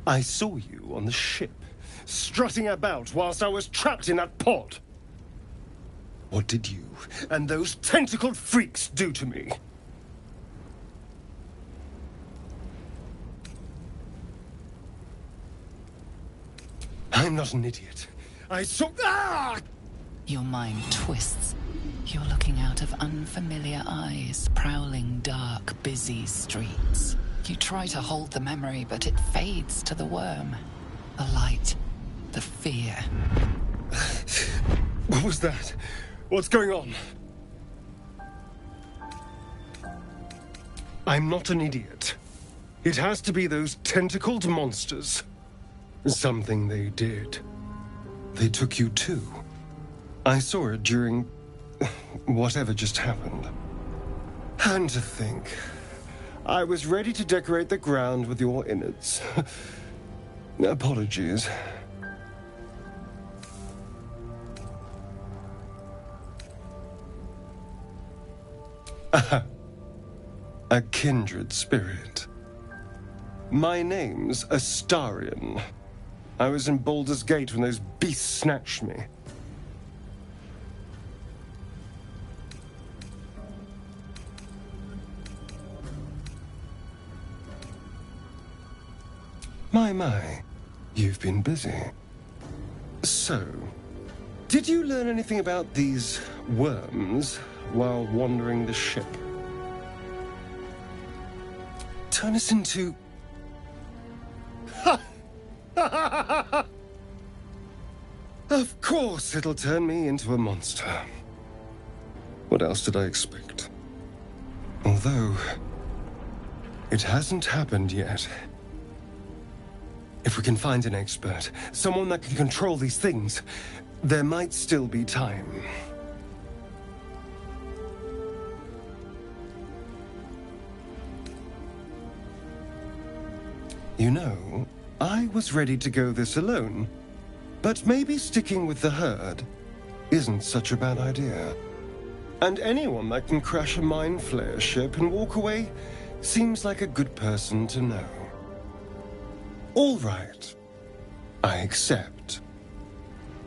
I saw you on the ship, strutting about whilst I was trapped in that pod. What did you and those tentacled freaks do to me? I'm not an idiot. I saw... Ah! Your mind twists. You're looking out of unfamiliar eyes, prowling dark, busy streets. You try to hold the memory, but it fades to the worm. The light. The fear. What was that? What's going on? I'm not an idiot. It has to be those tentacled monsters. Something they did. They took you too. I saw it during... whatever just happened. And to think... I was ready to decorate the ground with your innards. Apologies. A kindred spirit. My name's Astarion. I was in Baldur's Gate when those beasts snatched me. My, you've been busy. So, did you learn anything about these worms while wandering the ship? Turn us into... Of course it'll turn me into a monster. What else did I expect? Although, it hasn't happened yet. If we can find an expert, someone that can control these things, there might still be time. You know, I was ready to go this alone, but maybe sticking with the herd isn't such a bad idea. And anyone that can crash a mind flayer ship and walk away seems like a good person to know. All right. I accept.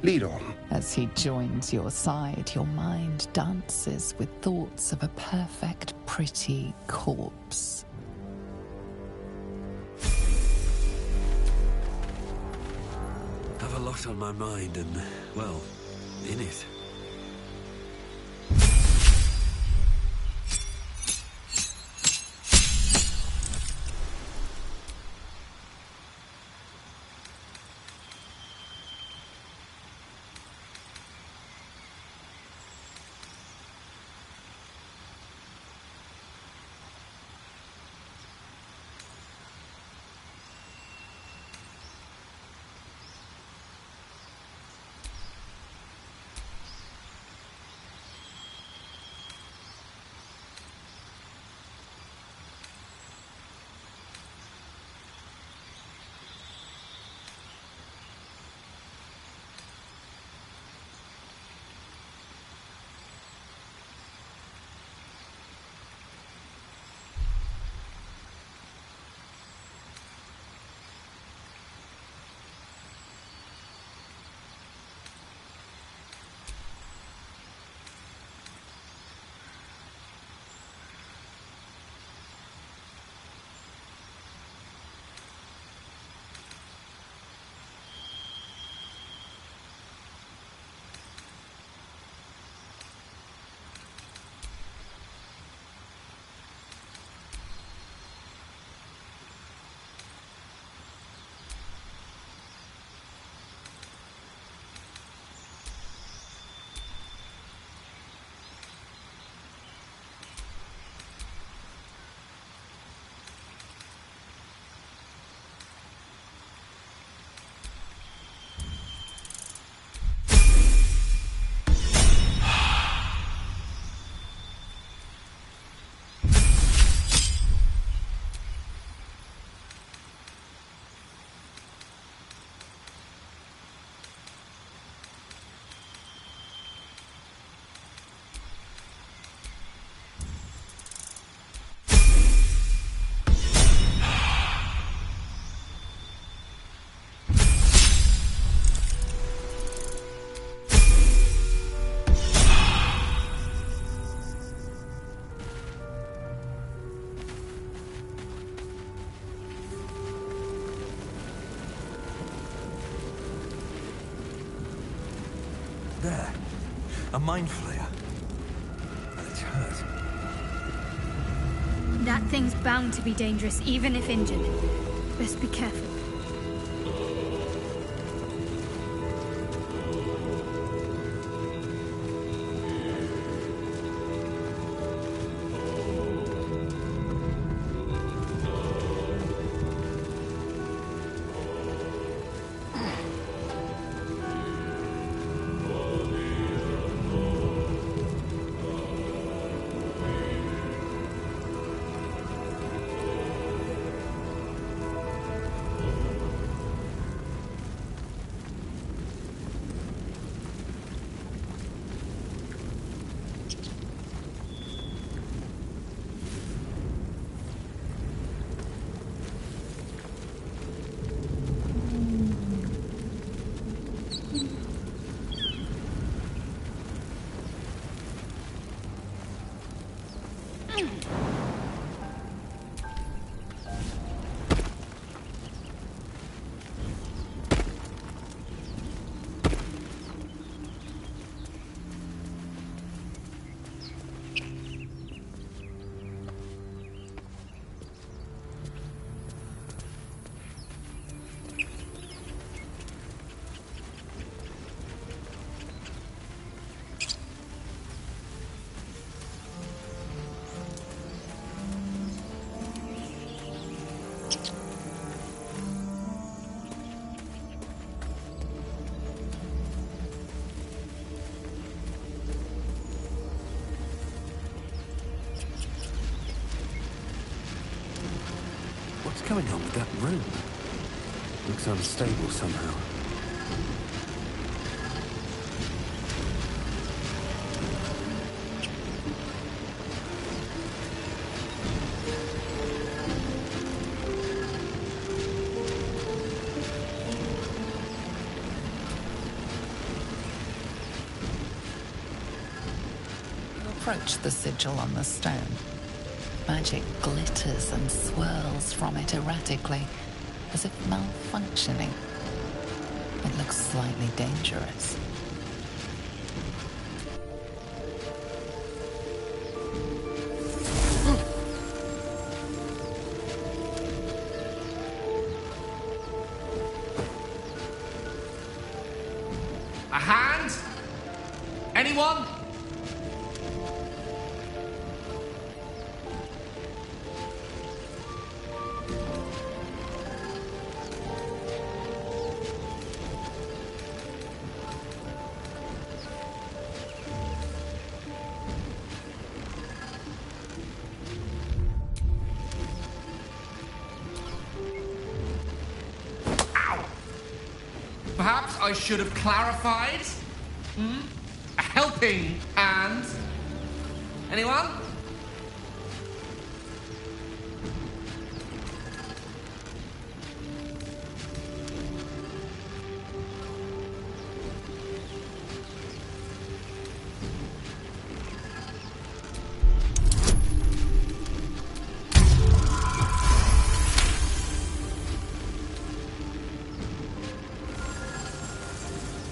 Lead on. As he joins your side, your mind dances with thoughts of a perfect, pretty corpse. Have a lot on my mind and, well, in it. There. A mind flayer. And it's hurt. That thing's bound to be dangerous, even if injured. Best be careful. What's going on with that room? Looks unstable somehow. Approach the sigil on the stone. Magic glitters and swirls from it erratically, as if malfunctioning. It looks slightly dangerous. A hand? Anyone? Perhaps I should have clarified? A helping hand? Anyone?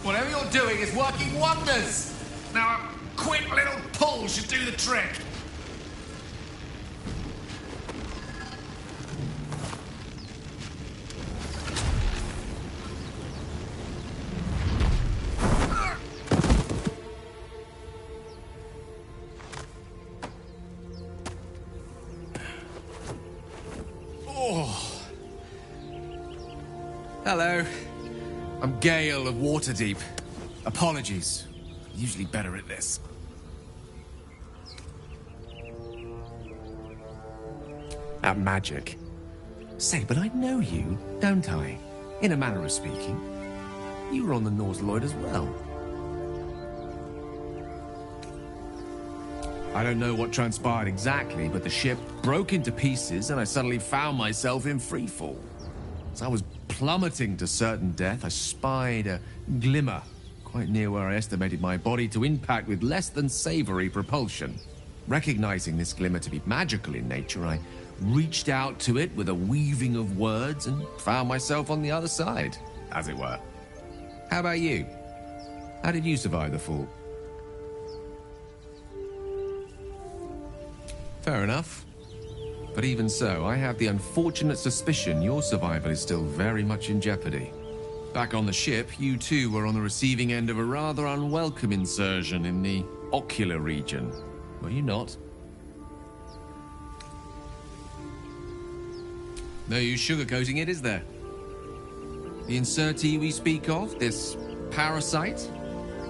Whatever you're doing is working wonders. Now a quick little pull should do the trick. Oh. Hello. I'm Gale of Waterdeep. Apologies. Usually better at this. At magic. Say, but I know you, don't I? In a manner of speaking. You were on the North Lloyd as well. I don't know what transpired exactly, but the ship broke into pieces and I suddenly found myself in freefall. As I was plummeting to certain death, I spied a glimmer quite near where I estimated my body to impact with less than savory propulsion. Recognizing this glimmer to be magical in nature, I reached out to it with a weaving of words and found myself on the other side, as it were. How about you? How did you survive the fall? Fair enough. But even so, I have the unfortunate suspicion your survival is still very much in jeopardy. Back on the ship, you too were on the receiving end of a rather unwelcome insertion in the ocular region. Were you not? No use sugarcoating it, is there? The insertee we speak of, this parasite,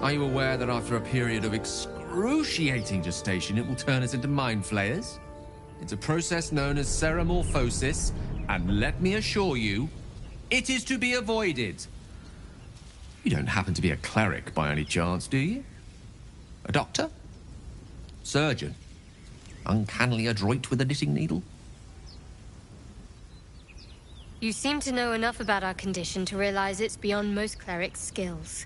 are you aware that after a period of excruciating gestation, it will turn us into mind flayers? It's a process known as seromorphosis, and let me assure you, it is to be avoided. You don't happen to be a cleric by any chance, do you? A doctor? Surgeon? Uncannily adroit with a knitting needle? You seem to know enough about our condition to realize it's beyond most clerics' skills.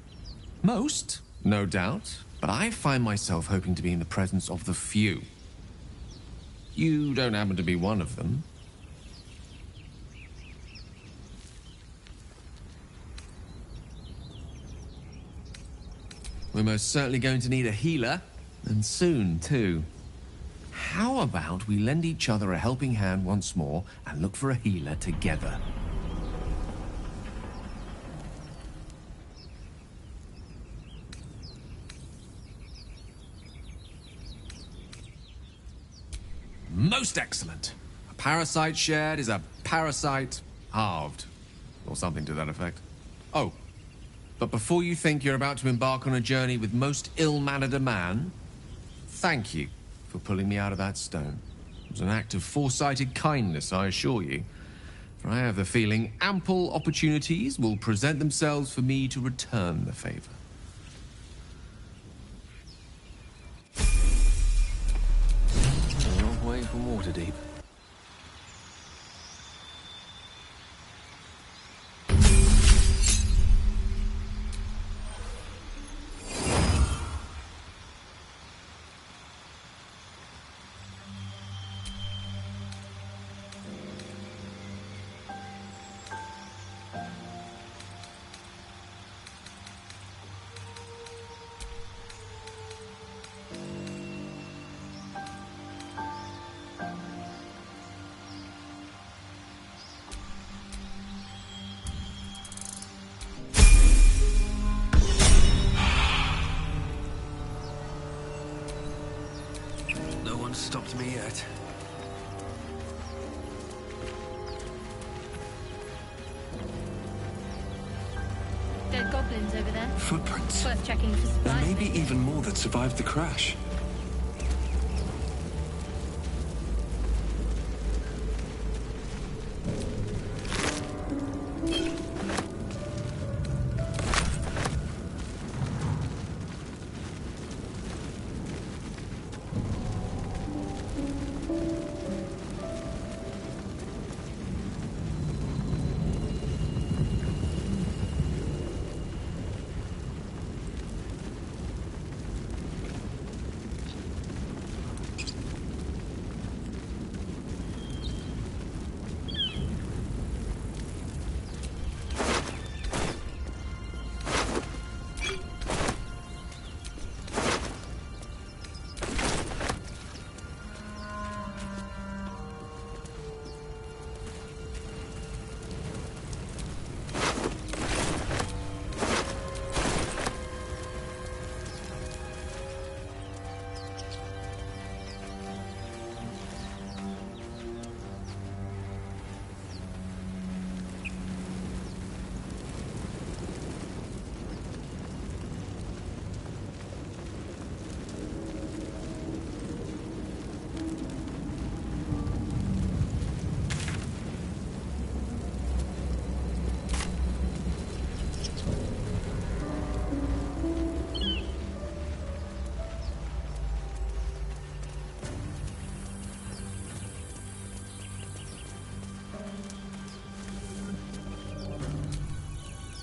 Most, no doubt, but I find myself hoping to be in the presence of the few. You don't happen to be one of them. We're most certainly going to need a healer, and soon, too. How about we lend each other a helping hand once more and look for a healer together? Most excellent. A parasite shared is a parasite halved, or something to that effect. Oh, but before you think you're about to embark on a journey with most ill-mannered a man, thank you for pulling me out of that stone. It was an act of foresighted kindness, I assure you. For I have the feeling ample opportunities will present themselves for me to return the favor. A long way from Waterdeep. Stopped me yet. Dead goblins over there. Footprints. Worth checking for There supplies. may be even more that survived the crash.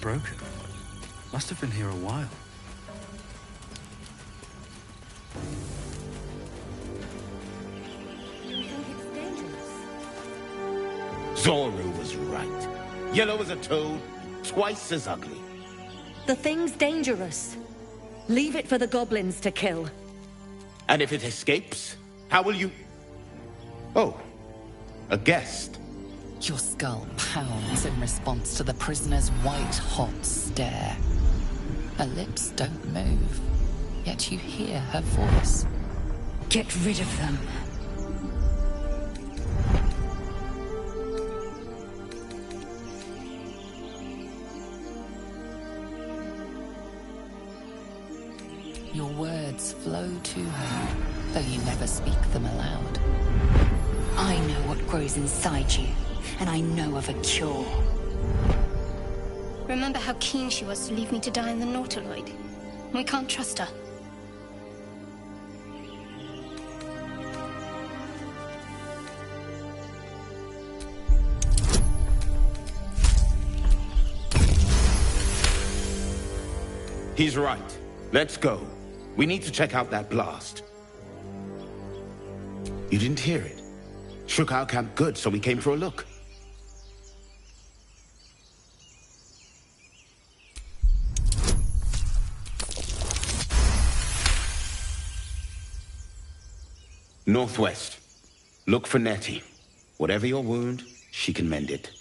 Broken. Must have been here a while. You think it's dangerous? Zoru was right. Yellow as a toad, twice as ugly. The thing's dangerous. Leave it for the goblins to kill. And if it escapes, how will you... Oh, a guest. Your skull pounds in response to the prisoner's white-hot stare. Her lips don't move, yet you hear her voice. Get rid of them. Your words flow to her, though you never speak them aloud. I know what grows inside you, and I know of a cure. Remember how keen she was to leave me to die in the Nautiloid? We can't trust her. He's right. Let's go. We need to check out that blast. You didn't hear it? Shook our camp good, so we came for a look. Northwest. Look for Nettie. Whatever your wound, she can mend it.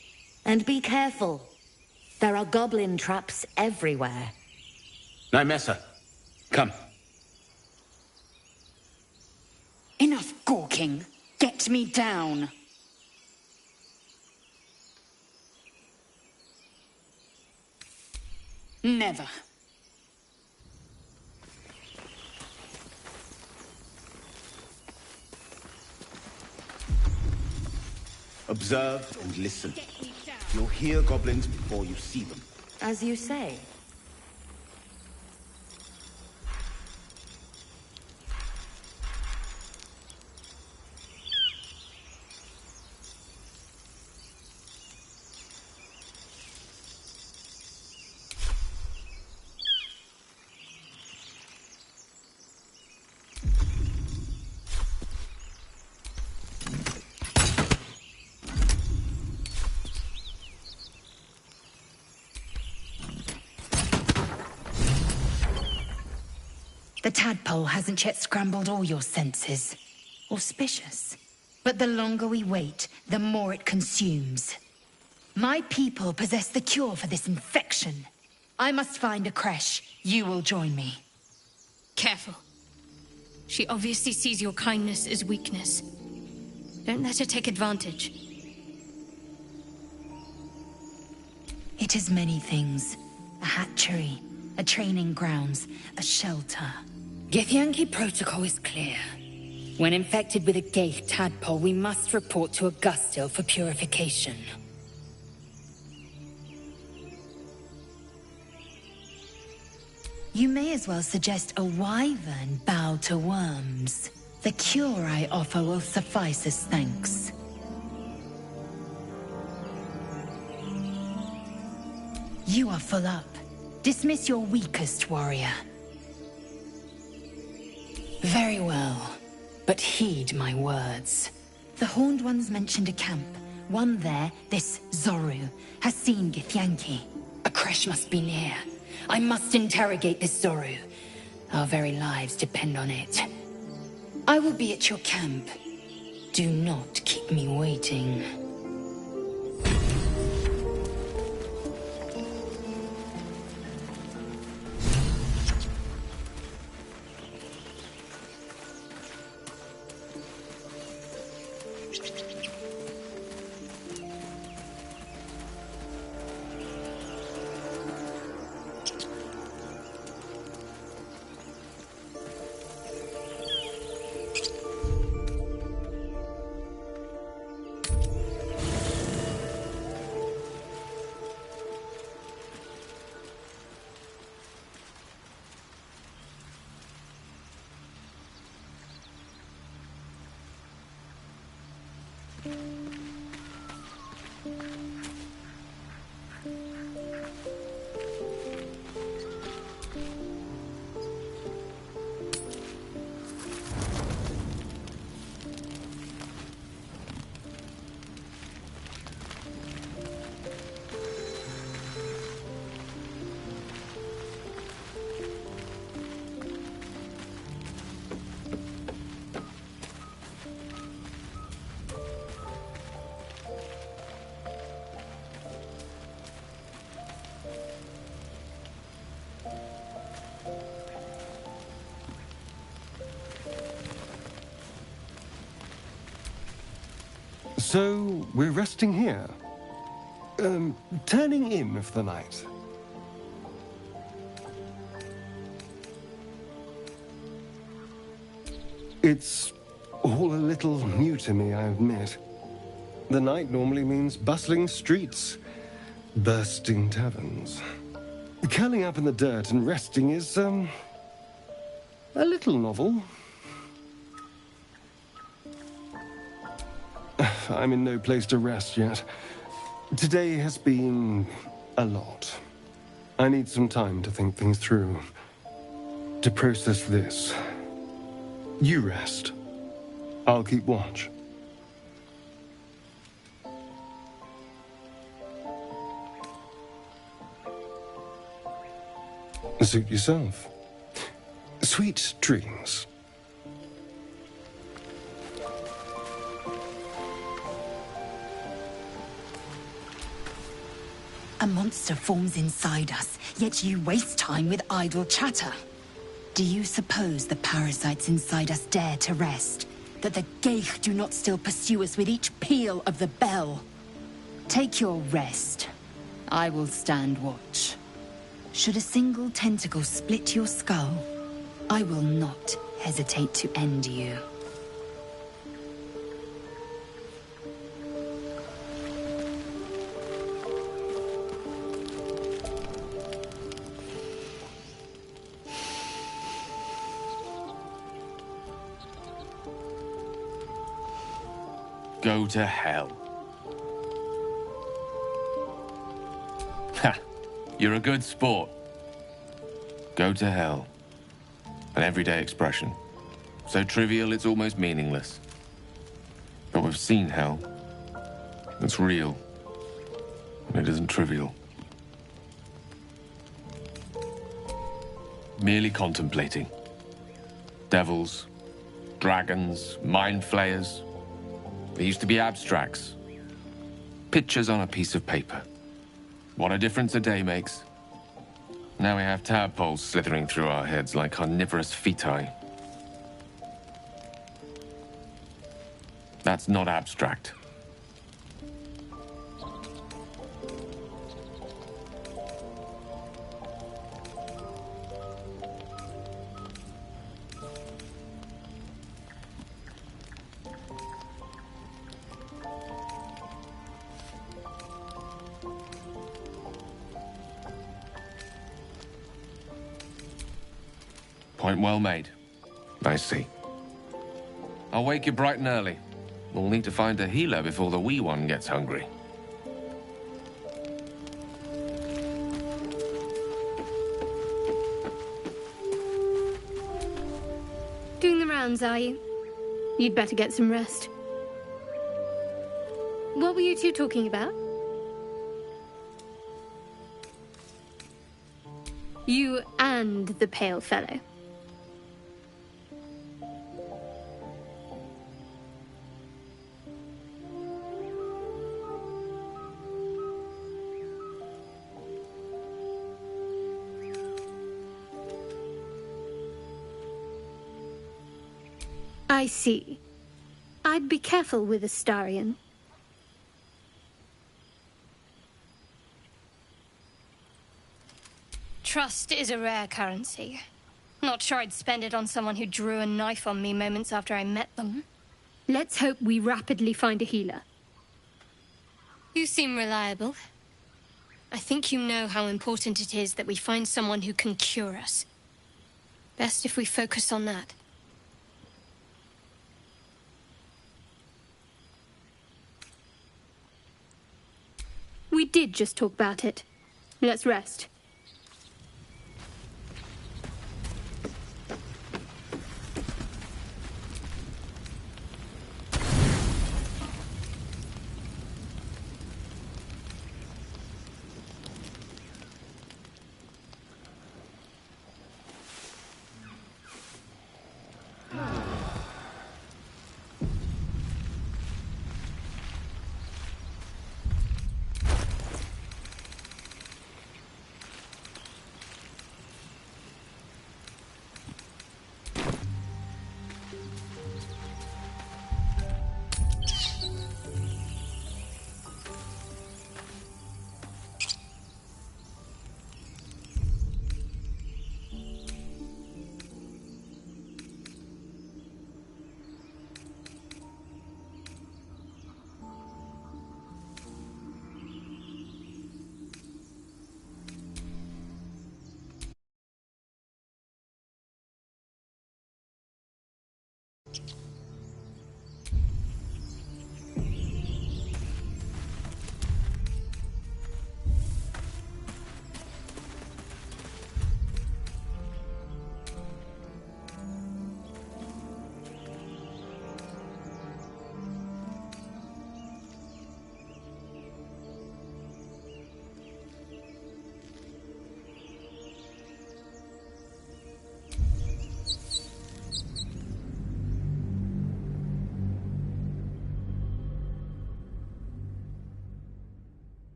And be careful. There are goblin traps everywhere. Nymessa, come. Enough gawking. Get me down. Never. Observe and listen. You'll hear goblins before you see them. As you say. The tadpole hasn't yet scrambled all your senses. Auspicious. But the longer we wait, the more it consumes. My people possess the cure for this infection. I must find a creche. You will join me. Careful. She obviously sees your kindness as weakness. Don't let her take advantage. It is many things. A hatchery, a training grounds, a shelter. Githyanki protocol is clear. When infected with a Gaith tadpole, we must report to Augustil for purification. You may as well suggest a wyvern bow to worms. The cure I offer will suffice as thanks. You are full up. Dismiss your weakest warrior. Very well, but heed my words. The Horned Ones mentioned a camp. One there, this Zoru, has seen Githyanki. A creche must be near. I must interrogate this Zoru. Our very lives depend on it. I will be at your camp. Do not keep me waiting. So, we're resting here. Turning in for the night. It's all a little new to me, I admit. The night normally means bustling streets, bursting taverns. Curling up in the dirt and resting is, a little novel. I'm in no place to rest yet. Today has been a lot. I need some time to think things through, to process this. You rest. I'll keep watch. Suit yourself. Sweet dreams. A monster forms inside us, yet you waste time with idle chatter. Do you suppose the parasites inside us dare to rest? That the Geich do not still pursue us with each peal of the bell? Take your rest. I will stand watch. Should a single tentacle split your skull, I will not hesitate to end you. Go to hell. Ha! You're a good sport. Go to hell. An everyday expression. So trivial it's almost meaningless. But we've seen hell. It's real. And it isn't trivial. Merely contemplating. Devils, dragons, mind flayers. They used to be abstracts. Pictures on a piece of paper. What a difference a day makes. Now we have tadpoles slithering through our heads like carnivorous feti. That's not abstract. Point well made. I see. I'll wake you bright and early. We'll need to find a healer before the wee one gets hungry. Doing the rounds, are you? You'd better get some rest. What were you two talking about? You and the pale fellow. I see. I'd be careful with Astarion. Trust is a rare currency. Not sure I'd spend it on someone who drew a knife on me moments after I met them. Let's hope we rapidly find a healer. You seem reliable. I think you know how important it is that we find someone who can cure us. Best if we focus on that. We did just talk about it. Let's rest.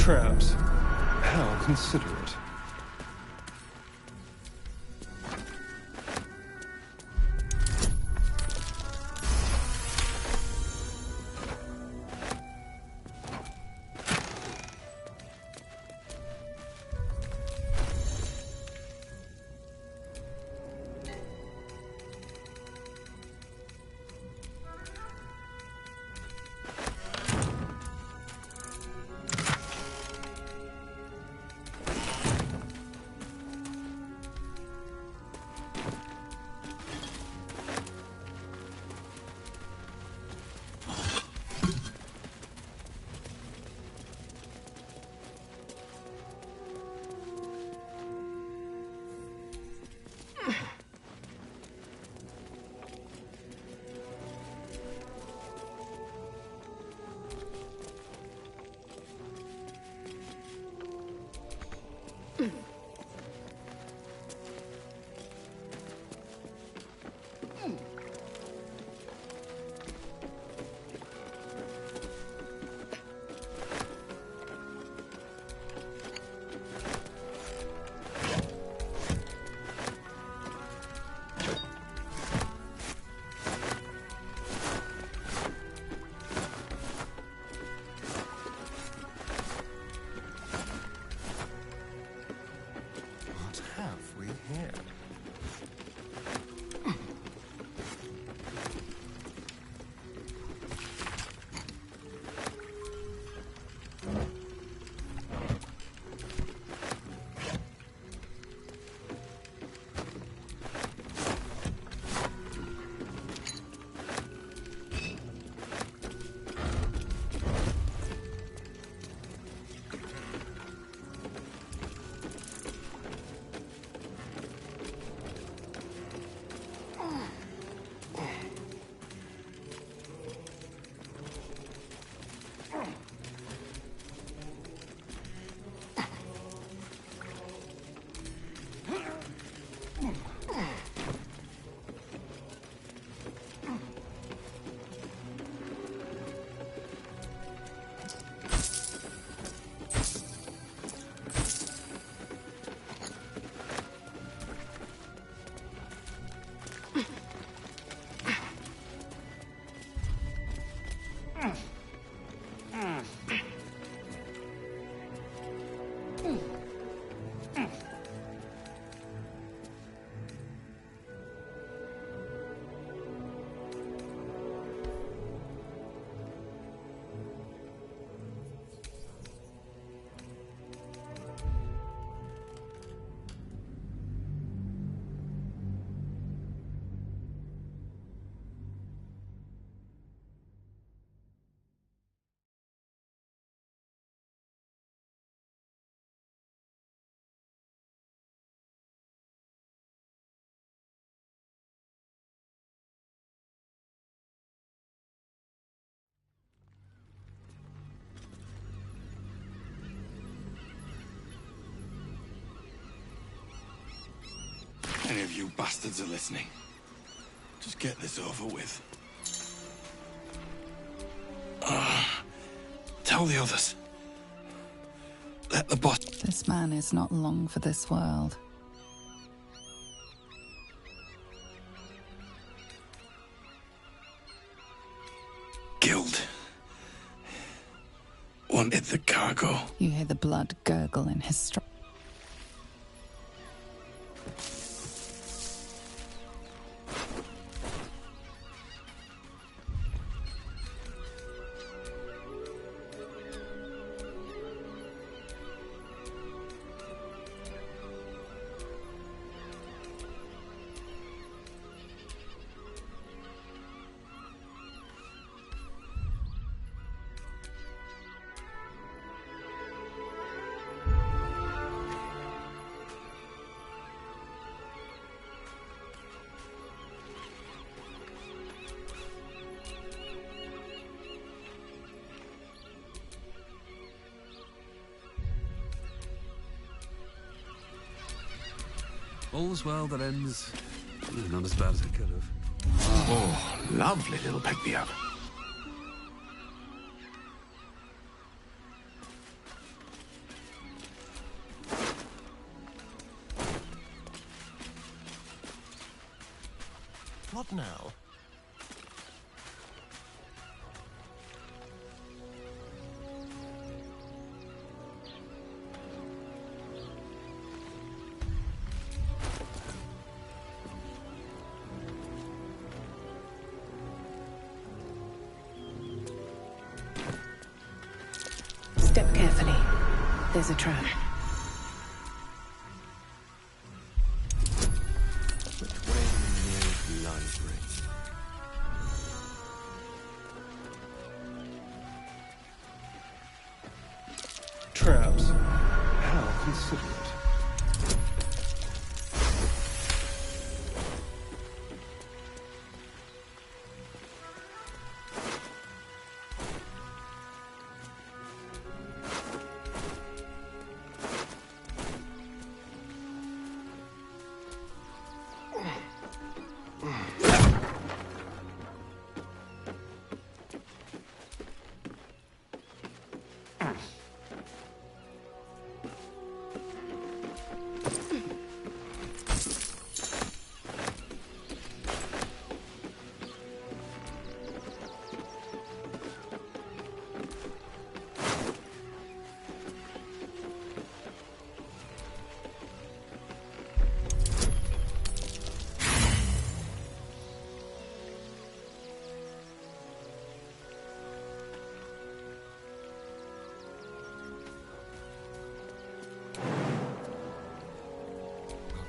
traps. How considerate. Any of you bastards are listening. Just get this over with. Tell the others. Let the boss... This man is not long for this world. Guild. Wanted the cargo. You hear the blood gurgle in his throat. All's well that ends not as bad as it could have. Oh, lovely little pick-me-up. What now? Step carefully. There's a trap. Which way to the nearest library? Traps? How considerate.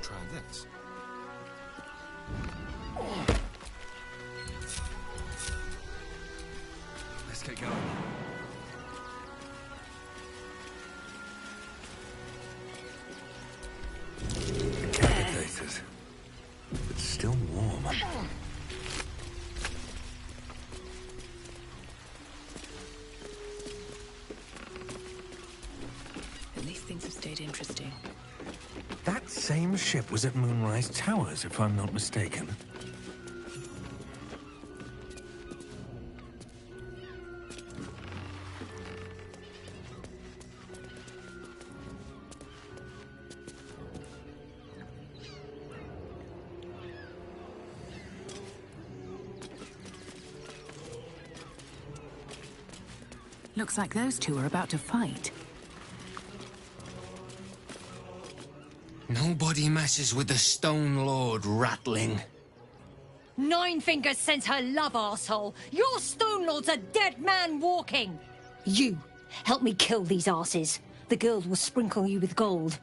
Try this. Let's get going. Decapitated, but still warm. At least things have stayed interesting. That same ship was at Moonrise Towers, if I'm not mistaken. Looks like those two are about to fight. Nobody messes with the Stone Lord, Ratling. Nine Fingers sends her love, arsehole. Your Stone Lord's a dead man walking. You, help me kill these asses. The girls will sprinkle you with gold.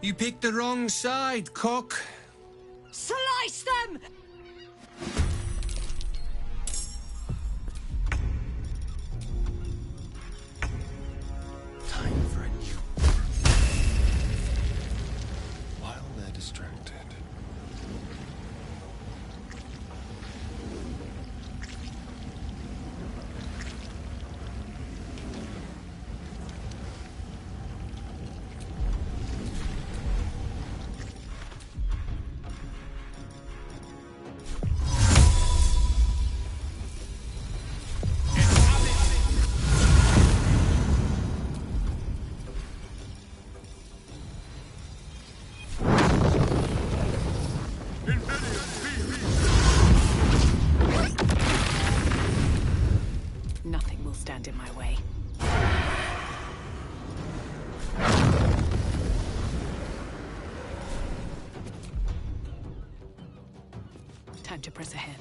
You picked the wrong side, cook. Slice them! Time for a new... While they're distracted. Nothing will stand in my way. Time to press ahead.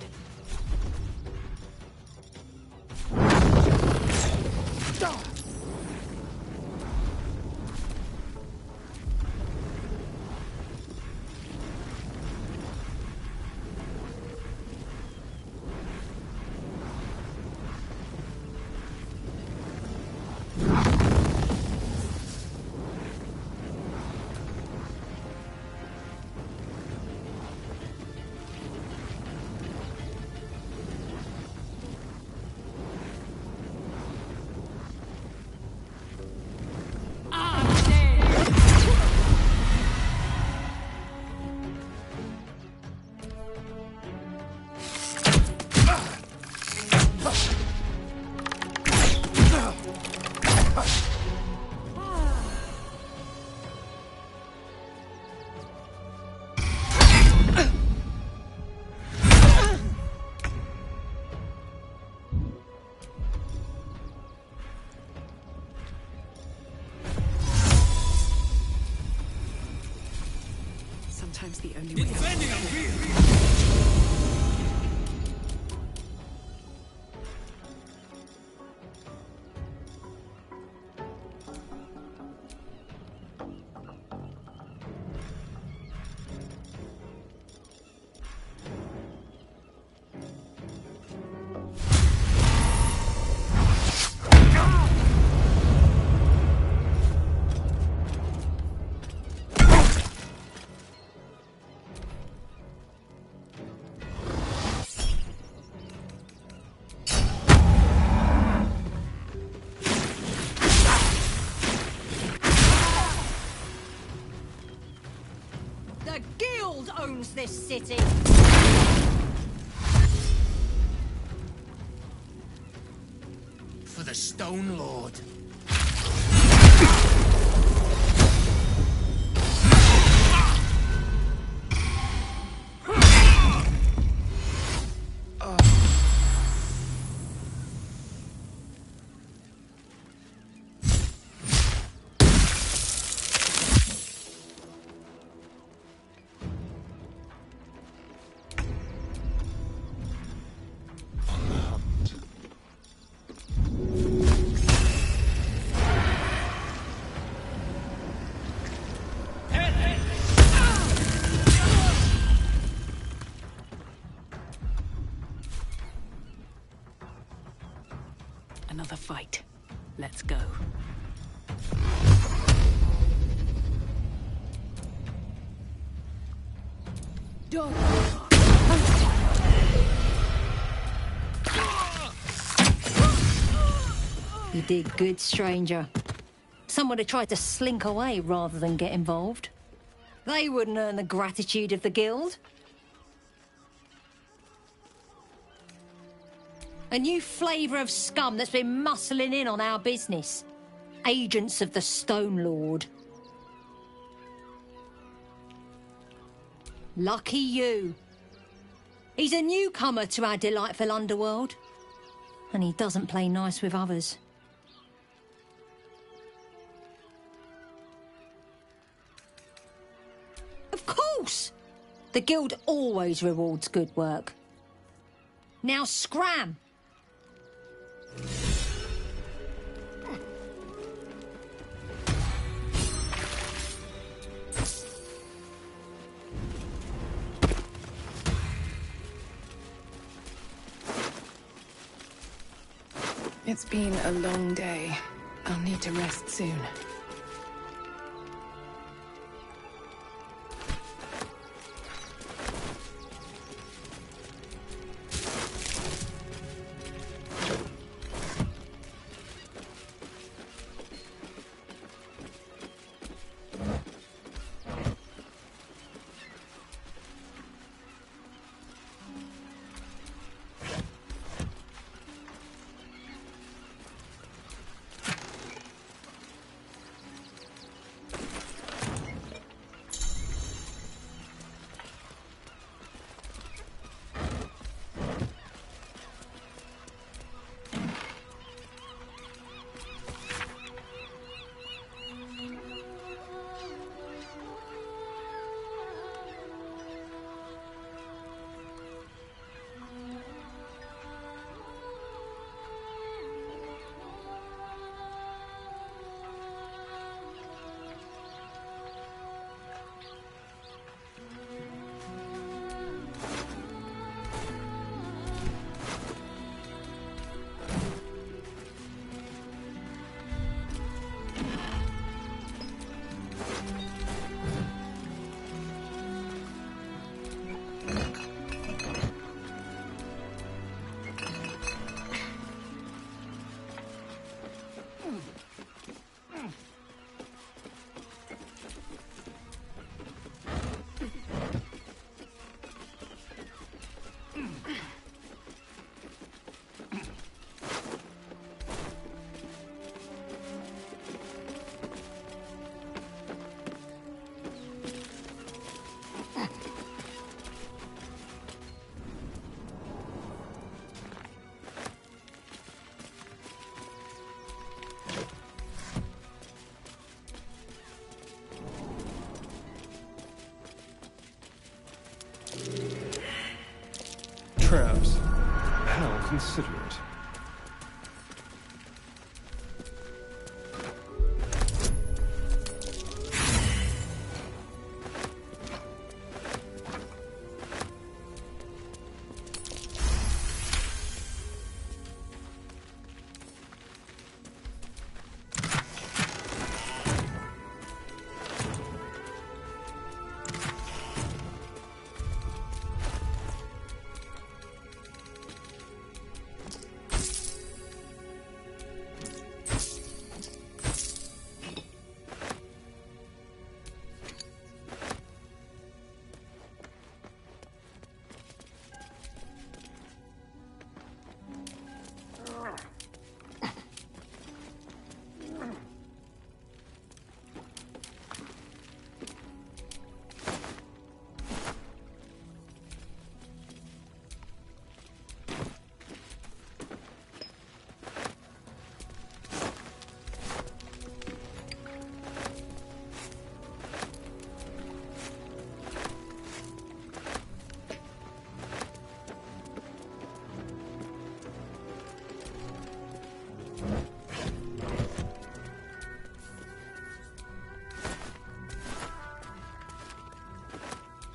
sometimes the only way out. The Guild owns this city! For the Stone Lord. Another fight. Let's go. You did good, stranger. Someone had tried to slink away rather than get involved. They wouldn't earn the gratitude of the Guild. A new flavour of scum that's been muscling in on our business. Agents of the Stone Lord. Lucky you. He's a newcomer to our delightful underworld. And he doesn't play nice with others. Of course! The Guild always rewards good work. Now scram! It's been a long day. I'll need to rest soon. consider it.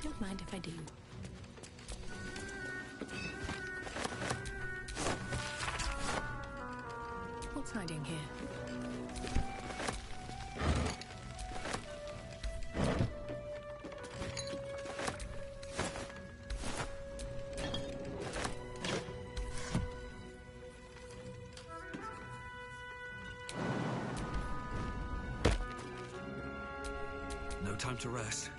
Don't mind if I do. What's hiding here? No time to rest.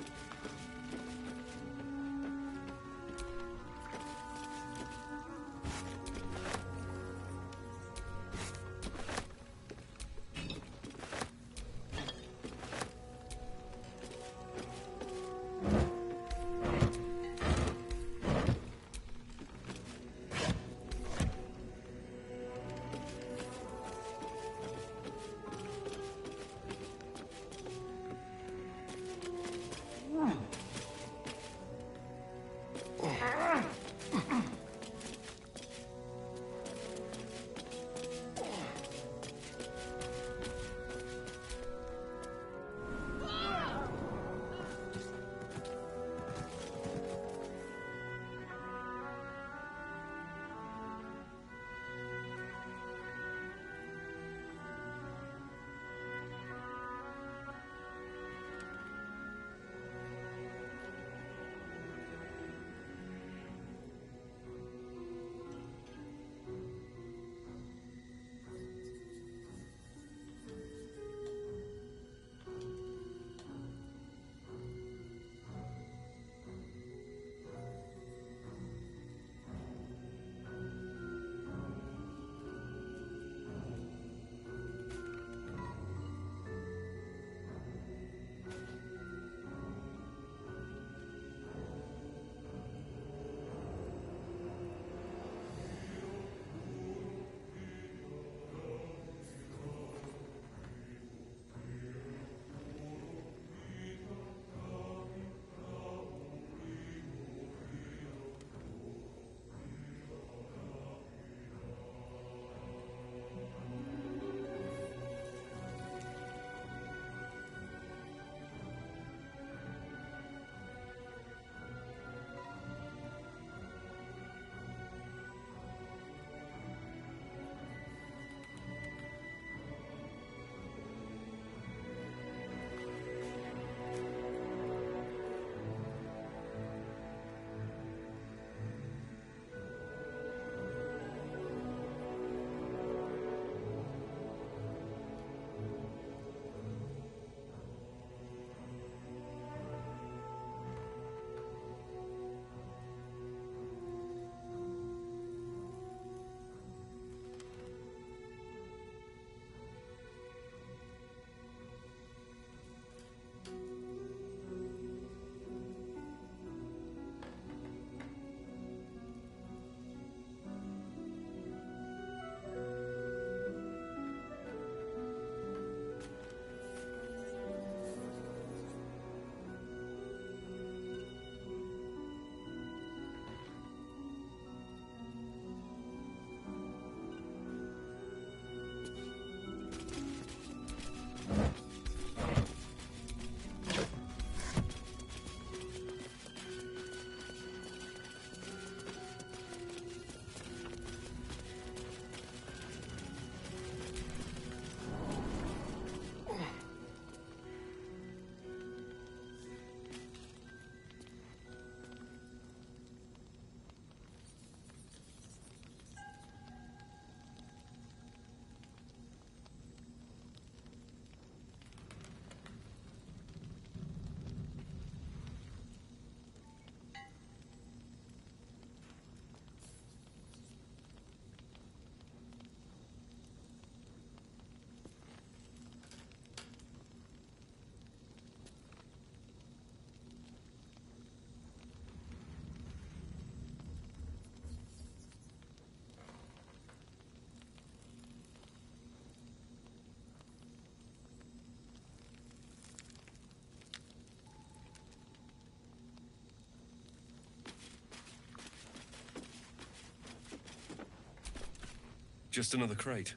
Just another crate.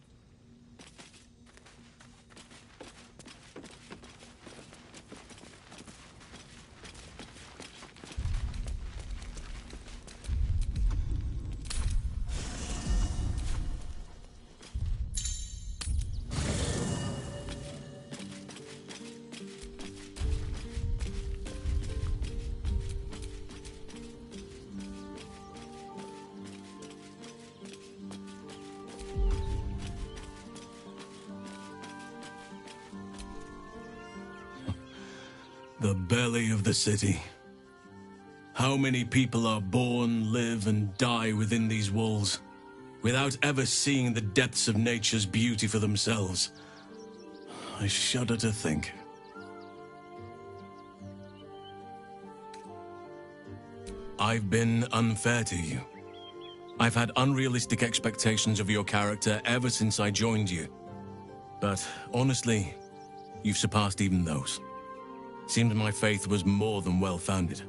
The belly of the city. How many people are born, live, and die within these walls, without ever seeing the depths of nature's beauty for themselves? I shudder to think. I've been unfair to you. I've had unrealistic expectations of your character ever since I joined you. But honestly, you've surpassed even those. Seemed my faith was more than well-founded.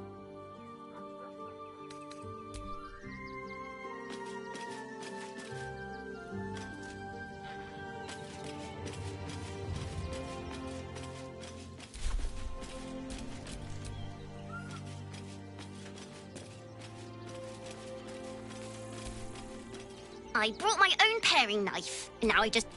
I brought my own paring knife, and now I just...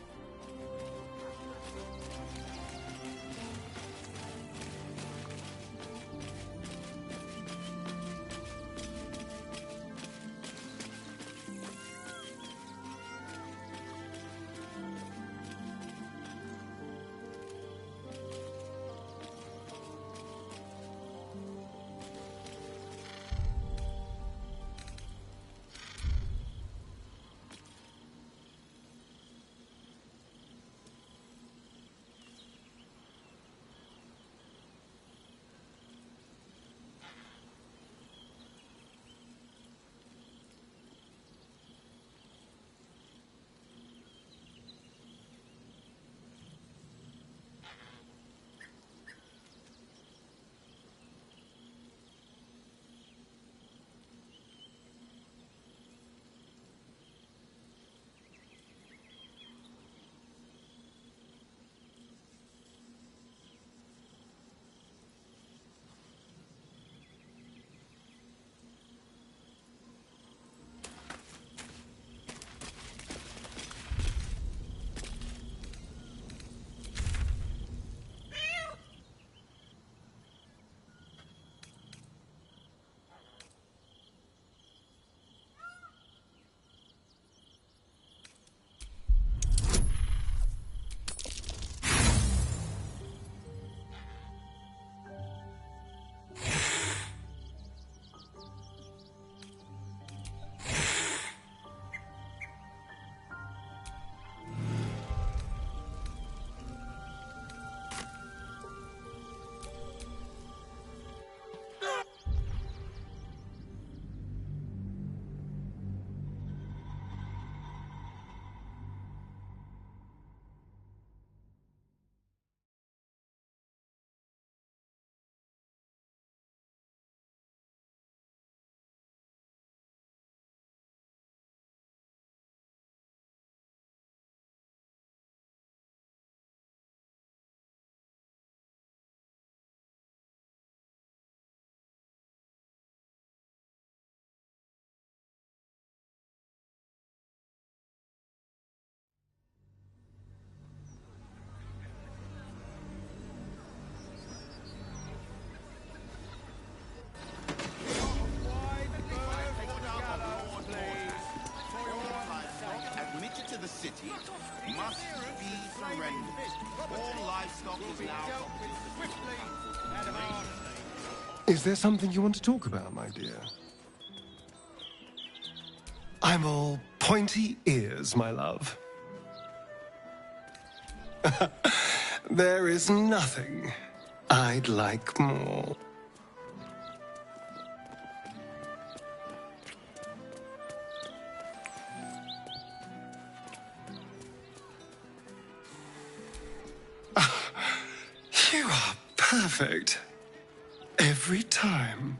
Admitted to the city must be surrendered. All livestock is now Is there something you want to talk about, my dear? I'm all pointy ears, my love. There is nothing I'd like more. You are perfect. Every time.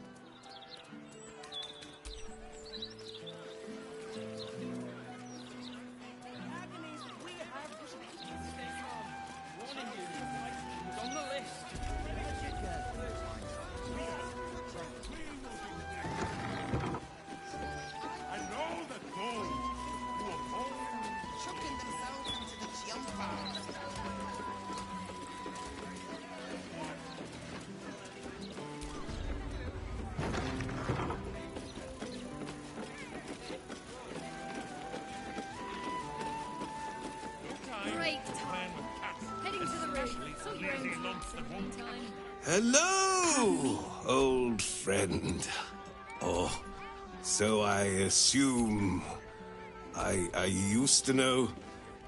Hello, old friend. Oh, so I assume. I used to know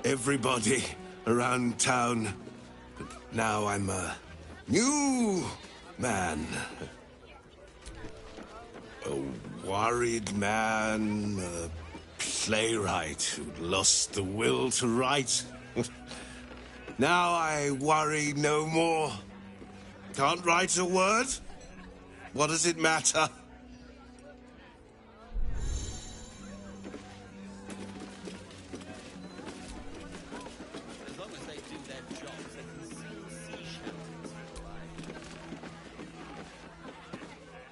everybody around town, but now I'm a new man. A worried man, a playwright who'd lost the will to write. Now I worry no more. Can't write a word? What does it matter?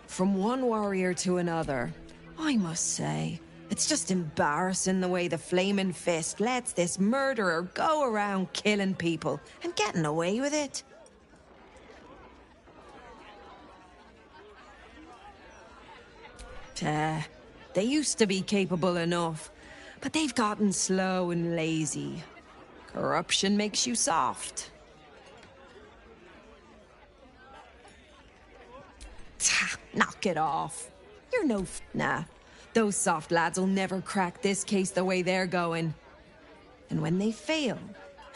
From one warrior to another, I must say, it's just embarrassing the way the Flaming Fist lets this murderer go around killing people and getting away with it. They used to be capable enough, but they've gotten slow and lazy. Corruption makes you soft. Knock it off. You're no nah. Those soft lads will never crack this case the way they're going. And when they fail,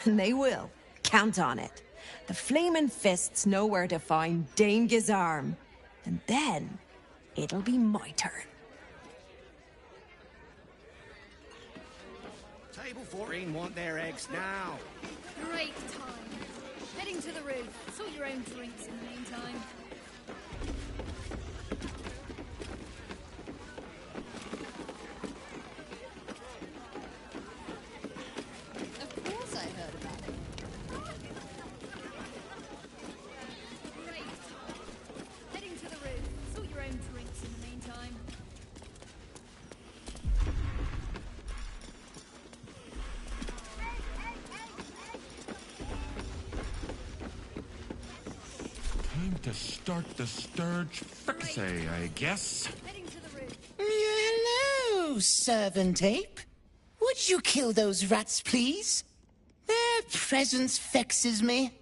and they will, count on it, the Flaming Fists know where to find Dame Gizarm. And then, it'll be my turn. Table 14 want their eggs now. Great time. Heading to the roof. Sort your own drinks in the meantime. Of course I heard about it. Great time. Heading to the roof. Sort your own drinks in the meantime. Time to start the Sturge Fricassee, I guess. Hello, servant ape. Would you kill those rats, please? Their presence vexes me.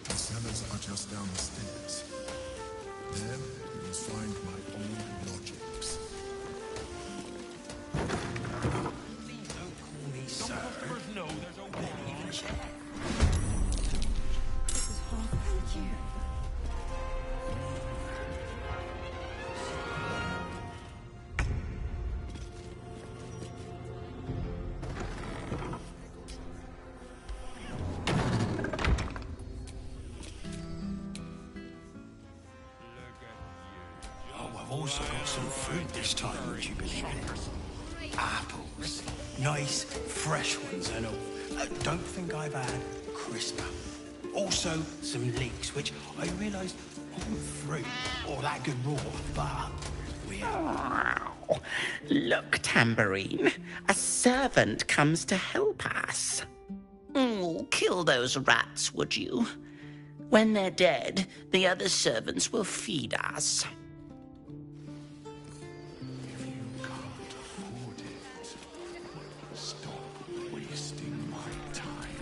The cellars are just down the stairs. There, you will find my old lodgings. Please don't call me sir. No, there's a Even a chair. Thank you. Oh, I've also got some fruit this time, would you believe it? Apples. Nice, fresh ones and all. Don't think I've had crisper. Also, some leeks, which I realised aren't fruit or that good raw, but we are. Look, Tambourine. A servant comes to help us. Kill those rats, would you? When they're dead, the other servants will feed us. If you can't afford it, stop wasting my time.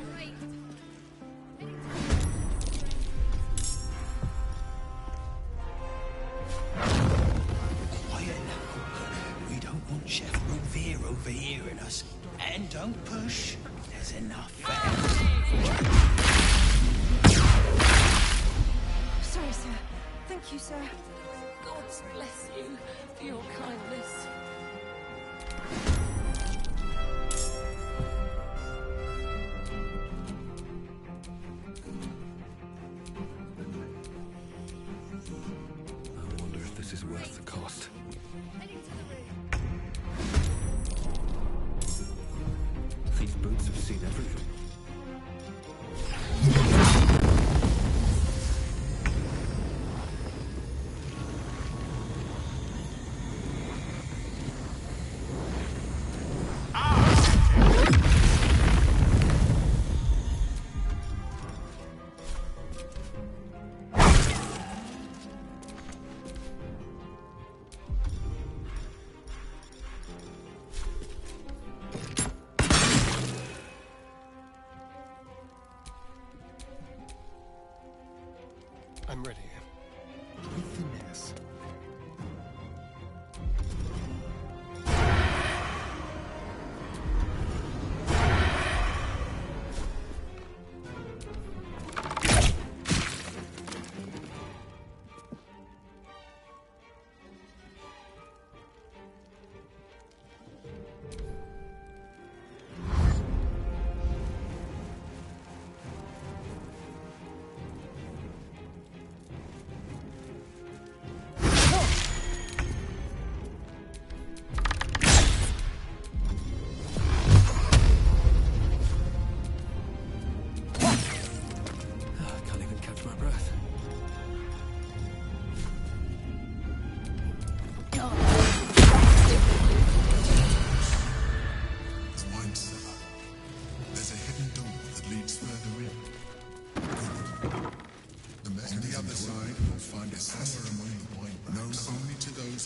Quiet now. We don't want Chef Revere overhearing us. And don't push. There's enough for everyone. Sorry, sir. Thank you, sir. God bless you for your kindness. I wonder if this is worth the cost. These boots have seen everything. I'm ready. With finesse.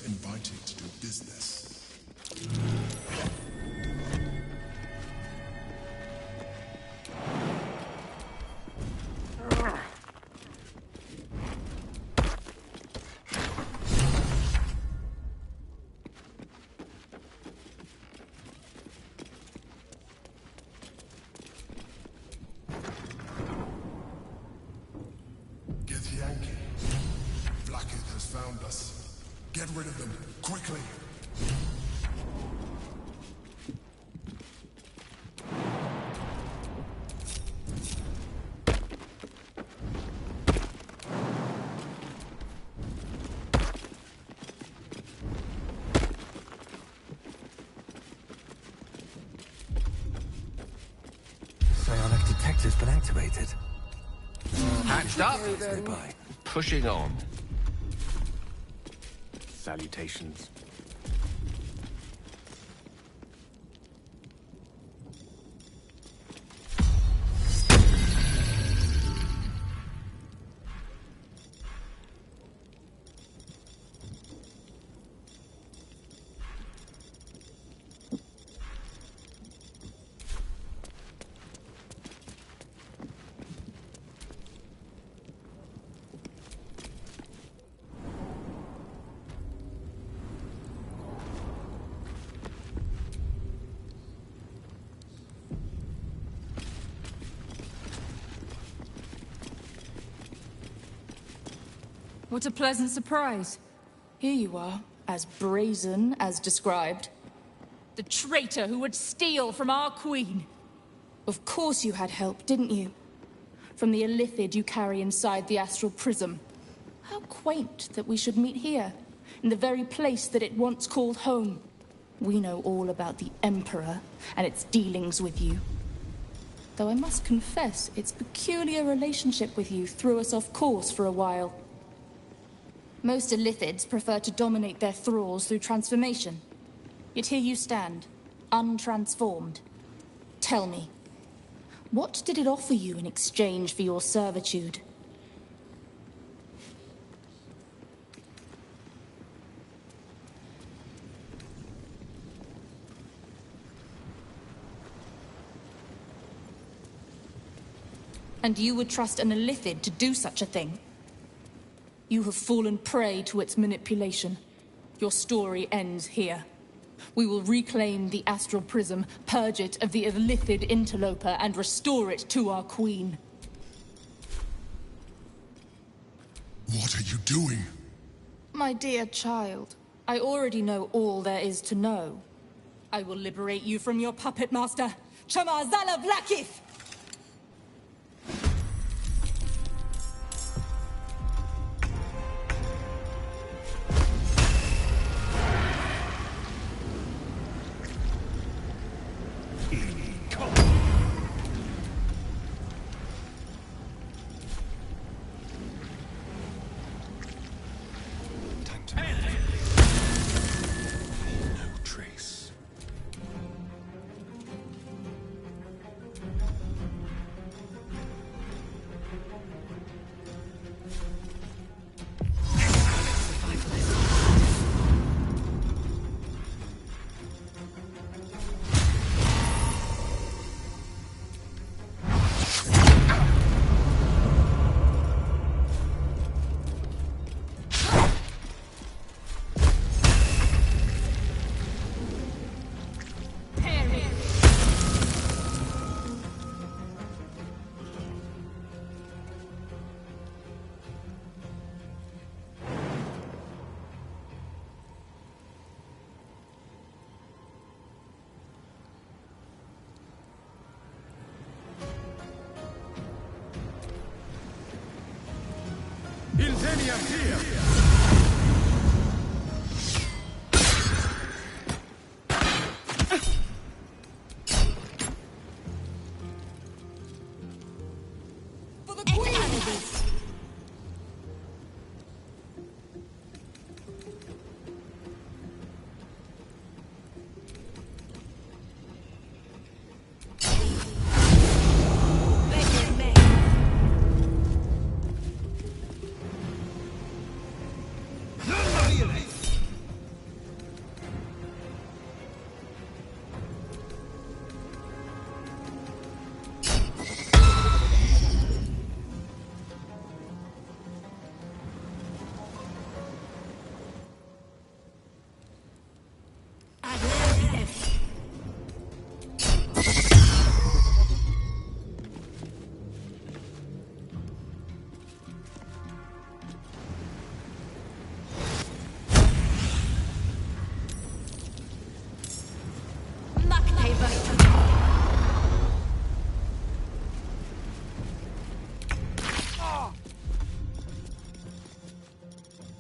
Invited to do business. Githyanki. Blackhead has found us. Get rid of them, quickly! Psionic detector's been activated. Hatched up. Goodbye. Pushing on. Salutations. What a pleasant surprise. Here you are, as brazen as described. The traitor who would steal from our queen. Of course you had help, didn't you? From the illithid you carry inside the astral prism. How quaint that we should meet here, in the very place that it once called home. We know all about the Emperor and its dealings with you. Though I must confess, its peculiar relationship with you threw us off course for a while. Most illithids prefer to dominate their thralls through transformation. Yet here you stand, untransformed. Tell me, what did it offer you in exchange for your servitude? And you would trust an illithid to do such a thing? You have fallen prey to its manipulation. Your story ends here. We will reclaim the astral prism, purge it of the illithid interloper, and restore it to our queen. What are you doing? My dear child, I already know all there is to know. I will liberate you from your puppet master, Chamazala Vlakith!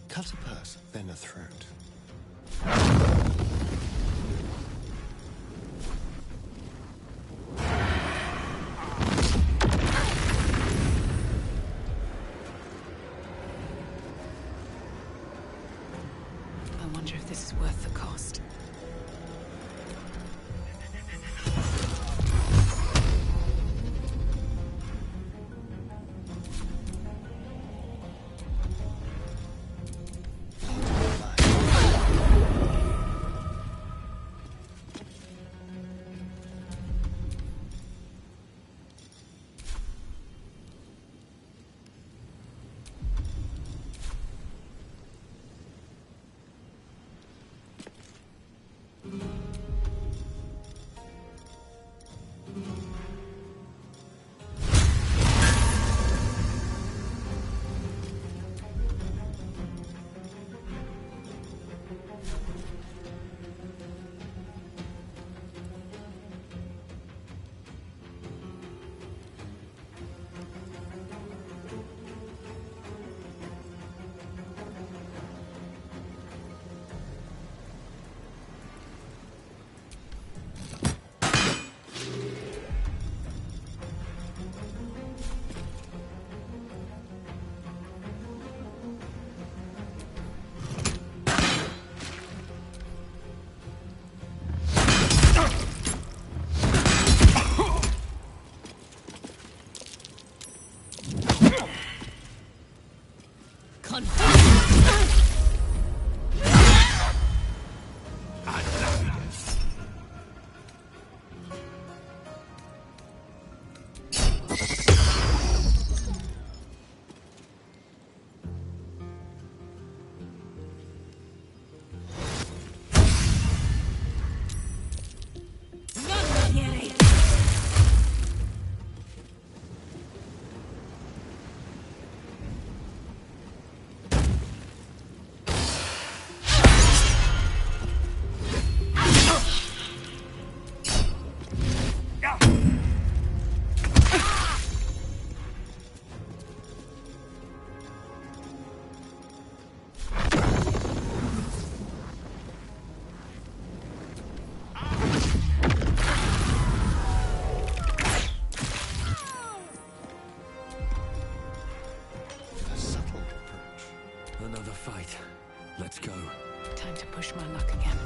Cut a purse, then a throat. I wonder if this is worth the cost. Another fight. Let's go. Time to push my luck again.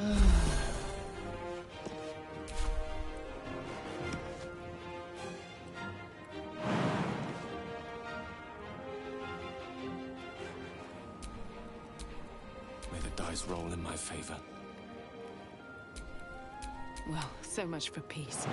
May the dice roll in my favor. Well, so much for peace.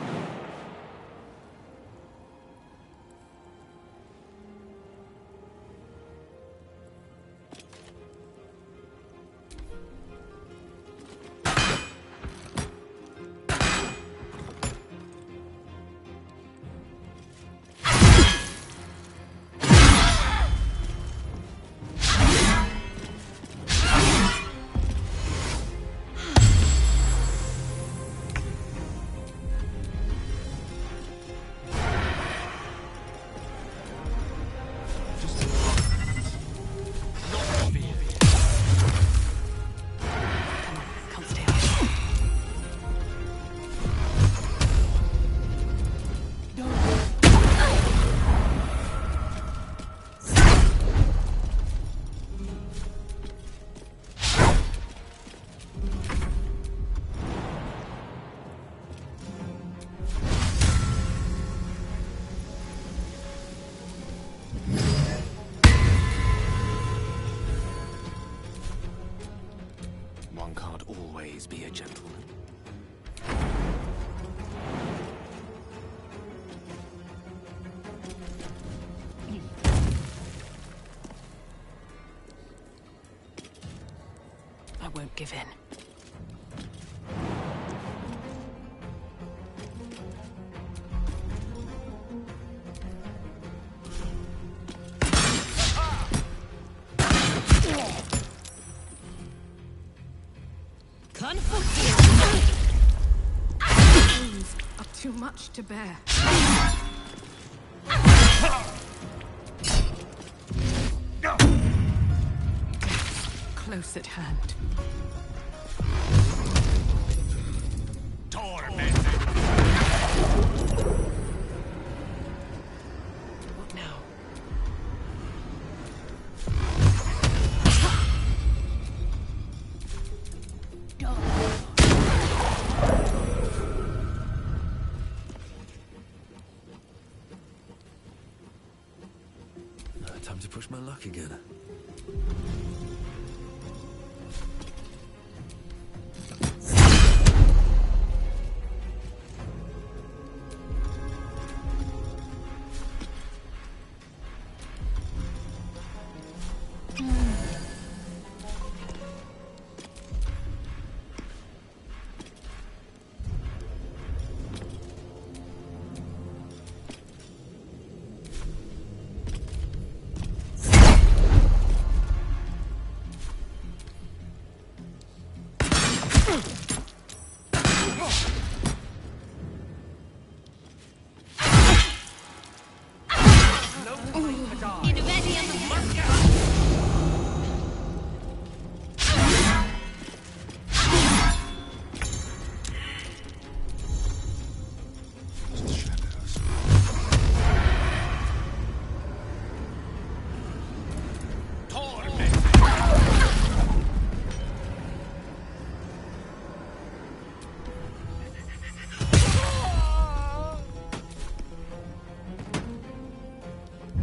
One can't always be a gentleman. I won't give in. Wounds are too much to bear. Close at hand. What now? Time to push my luck again.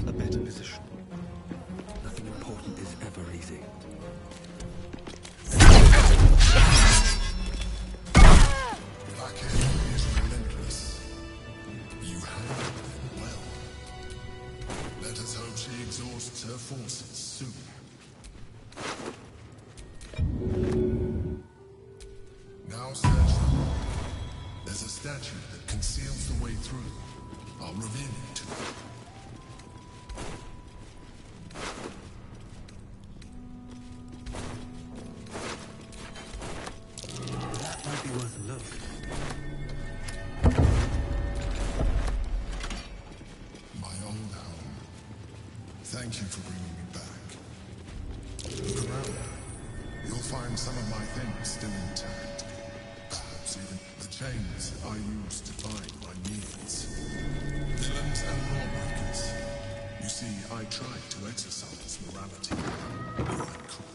A better position. Nothing important is ever easy. Black enemy is relentless. You handle them well. Let us hope she exhausts her forces soon. Now search them. There's a statue that conceals the way through. I'll reveal it to you. That might be worth a look. My old home. Thank you for bringing me back. Look around. You'll find some of my things still intact. Perhaps even the chains I used to bind my needs. Villains and lawbreakers. You see, I tried to exercise morality. You are cool.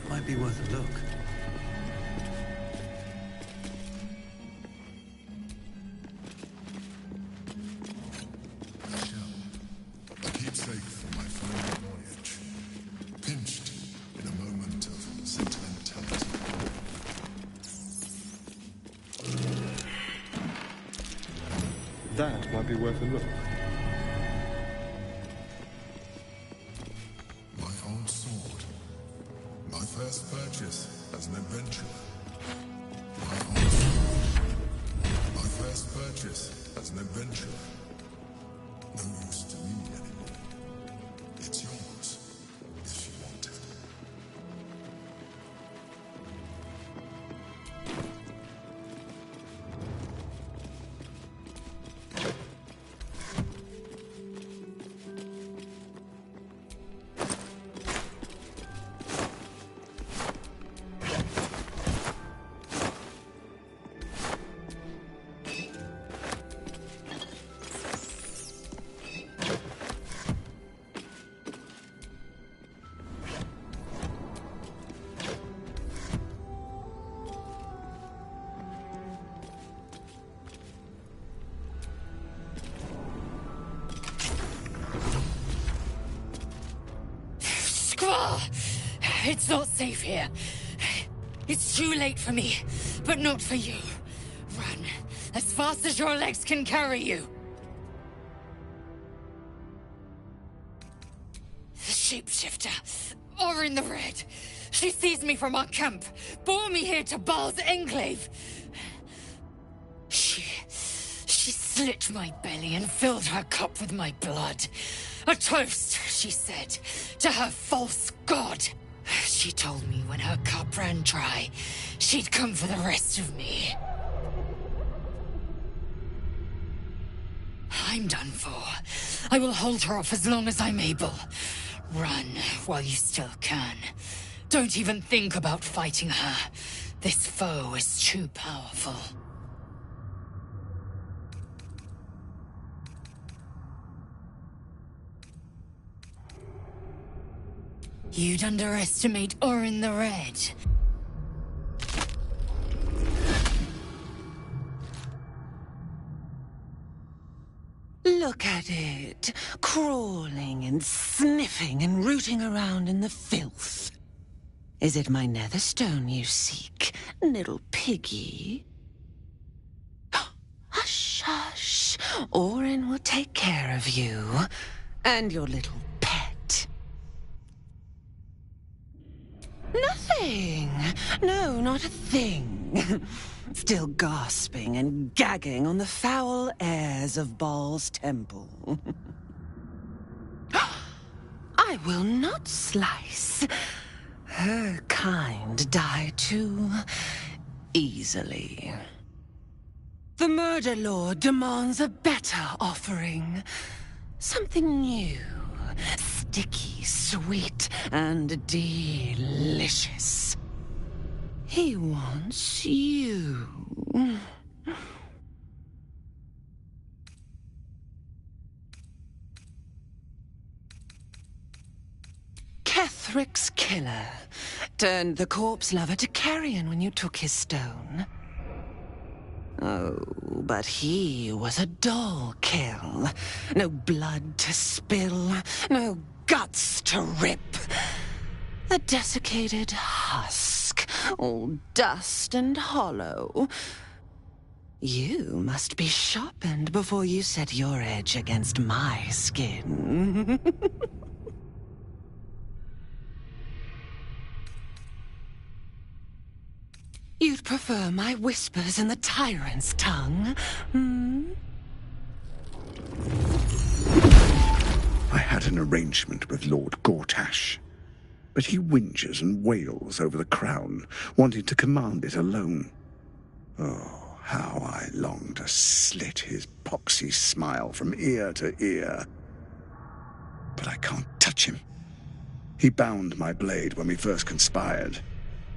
Might be worth a look. A keepsake from my final voyage. Pinched in a moment of sentimentality. That might be worth a look. My old sword. My first purchase as an adventurer. My old sword. My first purchase as an adventurer. No use to me anymore. It's yours, if you want it. It's not safe here. It's too late for me, but not for you. Run as fast as your legs can carry you. The shapeshifter, or in the red. She seized me from our camp, bore me here to Baal's enclave. She slit my belly and filled her cup with my blood. A toast, she said, to her false god. She told me when her cup ran dry, she'd come for the rest of me. I'm done for. I will hold her off as long as I'm able. Run while you still can. Don't even think about fighting her. This foe is too powerful. You'd underestimate Orin the Red. Look at it, crawling and sniffing and rooting around in the filth. Is it my netherstone you seek, little piggy? Hush, hush. Orin will take care of you and your little pet. Nothing. No, not a thing. Still gasping and gagging on the foul airs of Baal's temple. I will not slice. Her kind die too easily. The Murder Lord demands a better offering. Something new, sticky, sweet, and delicious. He wants you. Kethric's killer turned the corpse lover to carrion when you took his stone. Oh, but he was a dull kill. No blood to spill, no guts to rip. A desiccated husk, all dust and hollow. You must be sharpened before you set your edge against my skin. You'd prefer my whispers in the tyrant's tongue, hmm? I had an arrangement with Lord Gortash, but he whinges and wails over the crown, wanting to command it alone. Oh, how I long to slit his poxy smile from ear to ear. But I can't touch him. He bound my blade when we first conspired.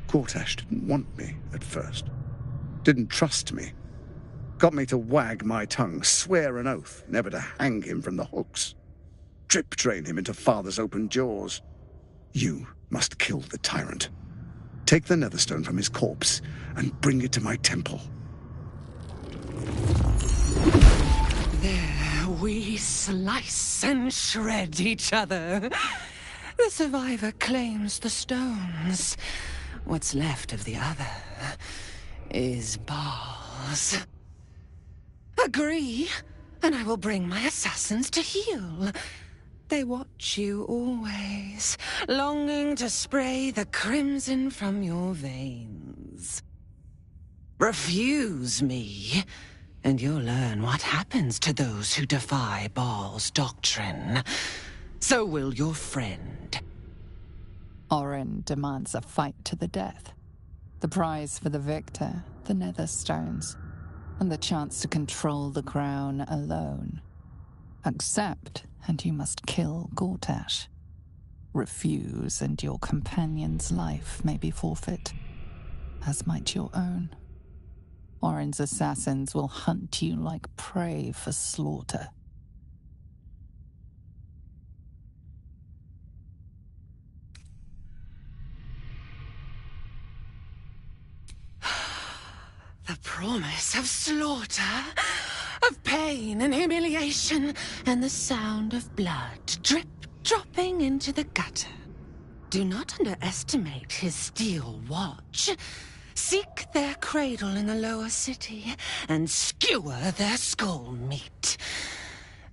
Gortash didn't want me at first. Didn't trust me. Got me to wag my tongue, swear an oath never to hang him from the hooks. Drip drain him into father's open jaws. You must kill the tyrant. Take the Netherstone from his corpse and bring it to my temple. There we slice and shred each other. The survivor claims the stones. What's left of the other is Baal's. Agree, and I will bring my assassins to heal. They watch you always, longing to spray the crimson from your veins. Refuse me, and you'll learn what happens to those who defy Baal's doctrine. So will your friend. Orin demands a fight to the death. The prize for the victor, the Netherstones, and the chance to control the crown alone. Accept, and you must kill Gortash. Refuse, and your companion's life may be forfeit, as might your own. Orin's assassins will hunt you like prey for slaughter. The promise of slaughter, of pain and humiliation, and the sound of blood dropping into the gutter. Do not underestimate his steel watch. Seek their cradle in the lower city and skewer their skull meat.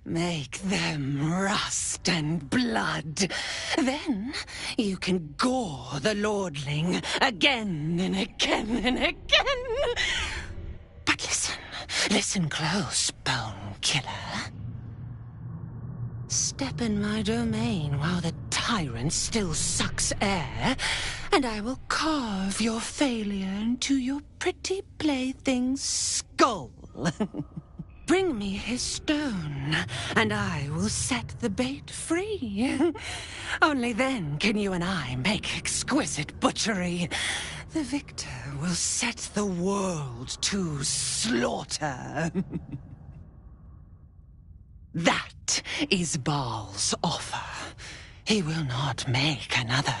Make them rust and blood. Then you can gore the lordling again and again and again. But listen close, Bone Killer. Step in my domain while the tyrant still sucks air, and I will carve your failure into your pretty plaything's skull. Bring me his stone, and I will set the bait free. Only then can you and I make exquisite butchery. The victor will set the world to slaughter. That is Baal's offer. He will not make another.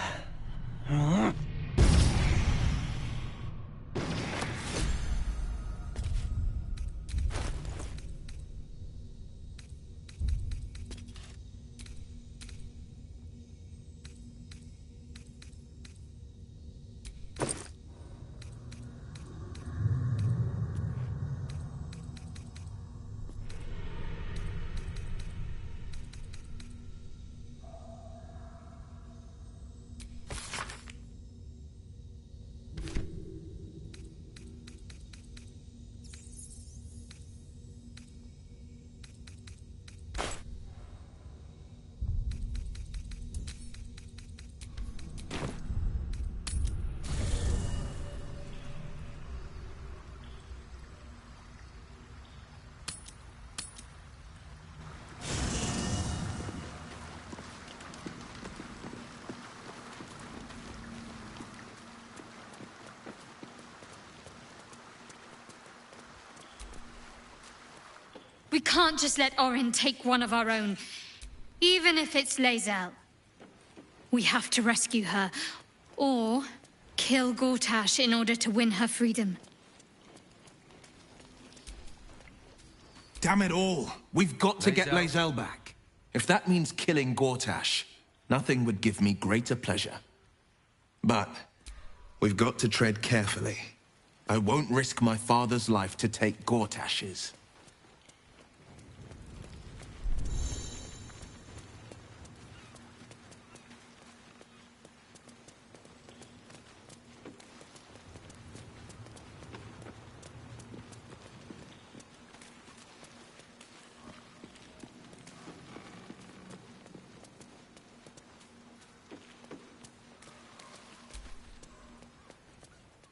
We can't just let Orin take one of our own, even if it's Lae'zel. We have to rescue her, or kill Gortash in order to win her freedom. Damn it all! We've got to get Lae'zel back. If that means killing Gortash, nothing would give me greater pleasure. But we've got to tread carefully. I won't risk my father's life to take Gortash's.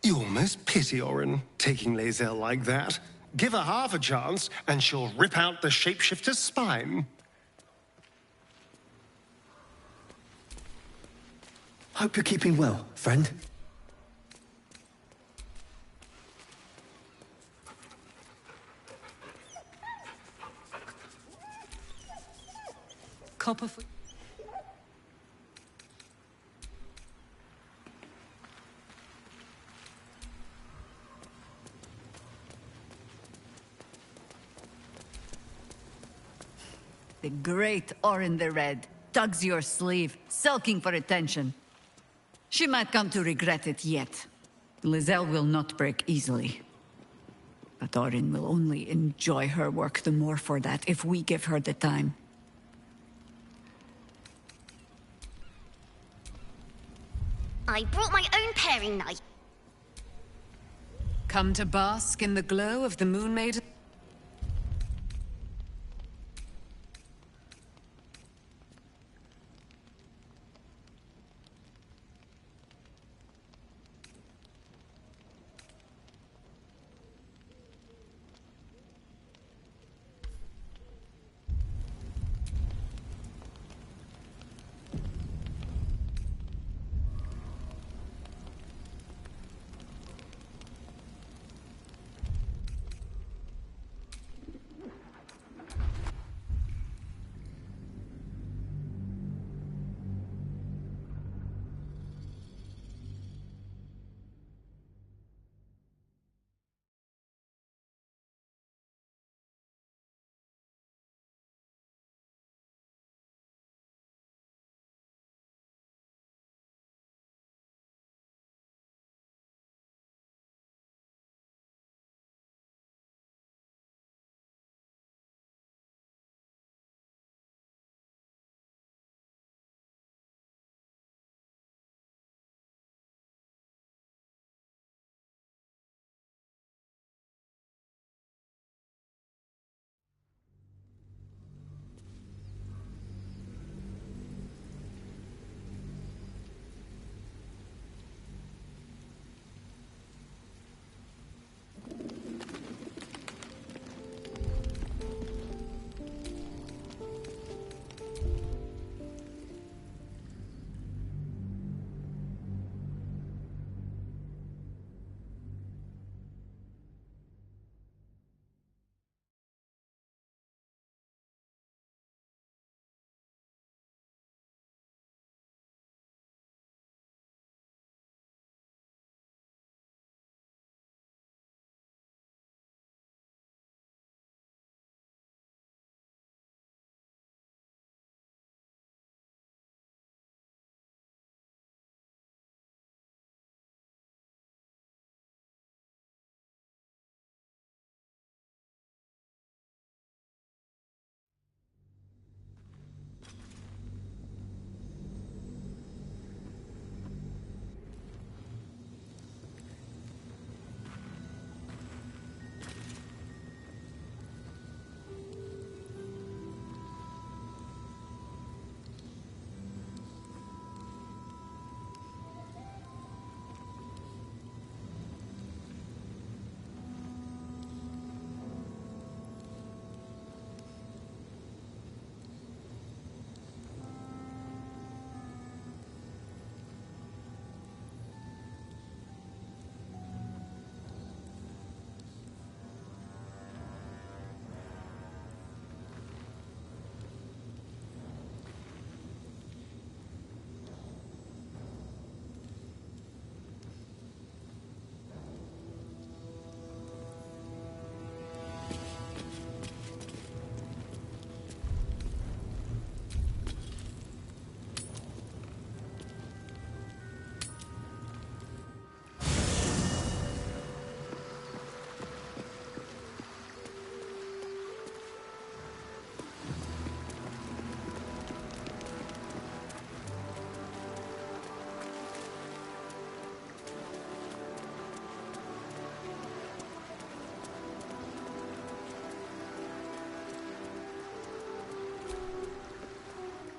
You almost pity Orin, taking Lae'zel like that. Give her half a chance, and she'll rip out the shapeshifter's spine. Hope you're keeping well, friend. Copper for... The great Orin the Red tugs your sleeve, sulking for attention. She might come to regret it yet. Lizelle will not break easily. But Orin will only enjoy her work the more for that if we give her the time. I brought my own paring knife. Come to bask in the glow of the Moon Maiden?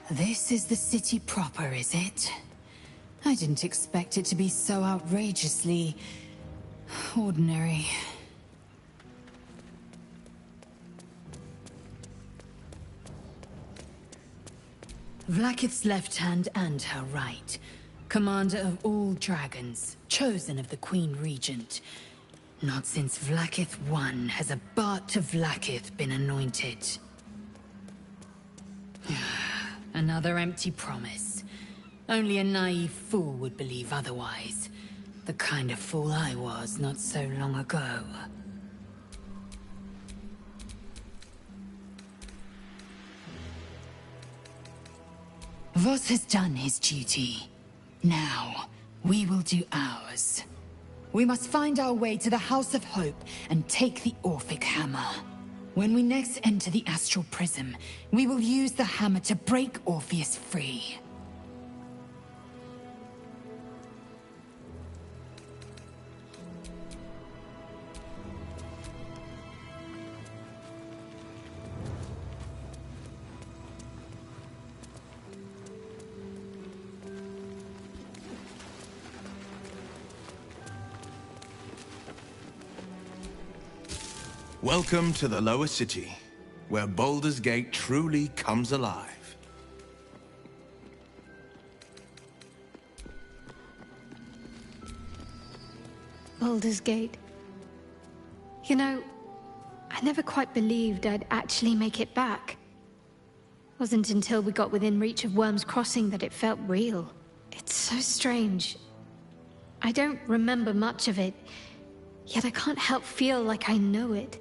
This is the city proper, is it? I didn't expect it to be so outrageously ordinary. Vlaakith's left hand and her right. Commander of all dragons, chosen of the Queen Regent. Not since Vlaakith I has a Bart of Vlaakith been anointed. Another empty promise. Only a naive fool would believe otherwise. The kind of fool I was not so long ago. Voss has done his duty. Now, we will do ours. We must find our way to the House of Hope and take the Orphic Hammer. When we next enter the Astral Prism, we will use the hammer to break Orpheus free. Welcome to the Lower City, where Baldur's Gate truly comes alive. Baldur's Gate. You know, I never quite believed I'd actually make it back. Wasn't until we got within reach of Worm's Crossing that it felt real. It's so strange. I don't remember much of it, yet I can't help feel like I know it.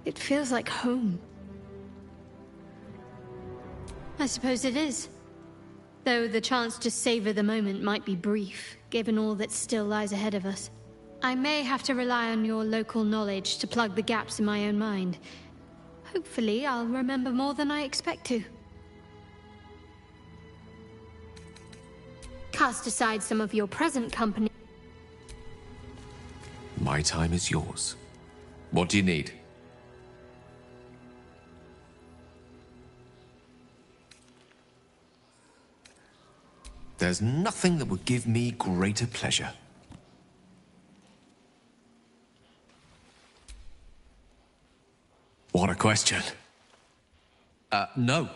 It feels like home. I suppose it is. Though the chance to savor the moment might be brief, given all that still lies ahead of us. I may have to rely on your local knowledge to plug the gaps in my own mind. Hopefully, I'll remember more than I expect to. Cast aside some of your present company. My time is yours. What do you need? There's nothing that would give me greater pleasure. What a question. No.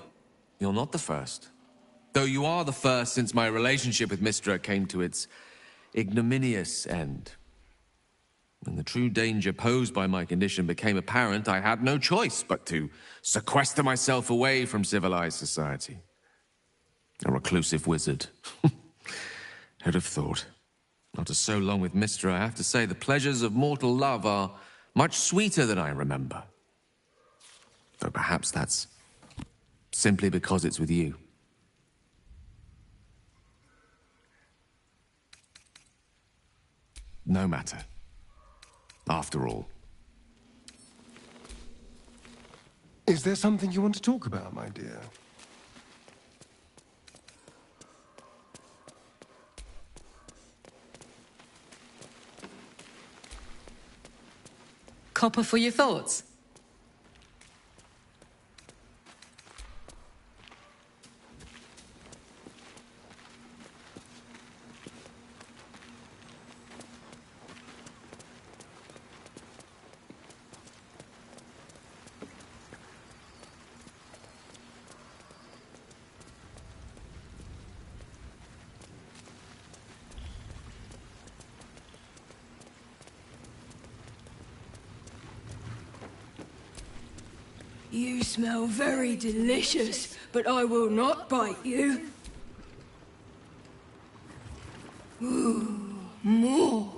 You're not the first. Though you are the first since my relationship with Mystra came to its ignominious end. When the true danger posed by my condition became apparent, I had no choice but to sequester myself away from civilized society. A reclusive wizard. Who'd have thought? After so long with Mystra, I have to say the pleasures of mortal love are much sweeter than I remember. Though perhaps that's simply because it's with you. No matter. After all. Is there something you want to talk about, my dear? Copper for your thoughts. You smell very delicious, but I will not bite you. Ooh, more.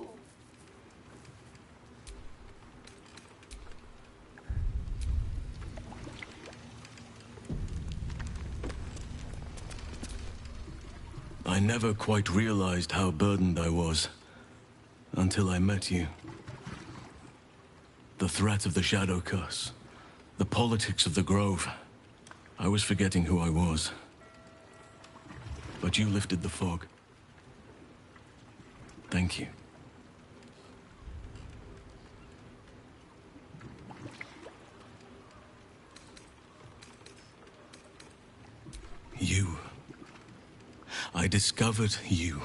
I never quite realized how burdened I was until I met you. The threat of the Shadow Curse. The politics of the Grove. I was forgetting who I was. But you lifted the fog. Thank you. You. I discovered you.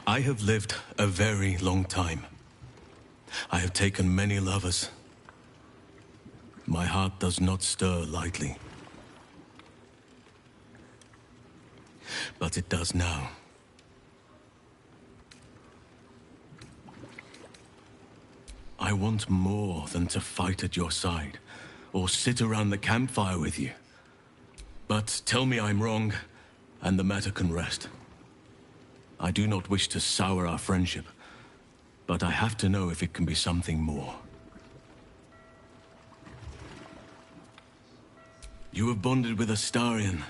I have lived a very long time. I have taken many lovers. My heart does not stir lightly. But it does now. I want more than to fight at your side, or sit around the campfire with you. But tell me I'm wrong, and the matter can rest. I do not wish to sour our friendship, but I have to know if it can be something more. You have bonded with Astarion,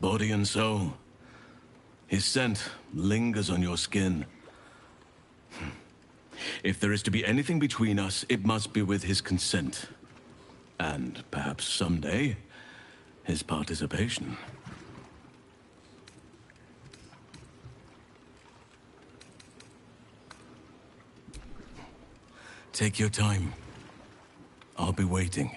body and soul. His scent lingers on your skin. If there is to be anything between us, it must be with his consent. And perhaps someday, his participation. Take your time. I'll be waiting.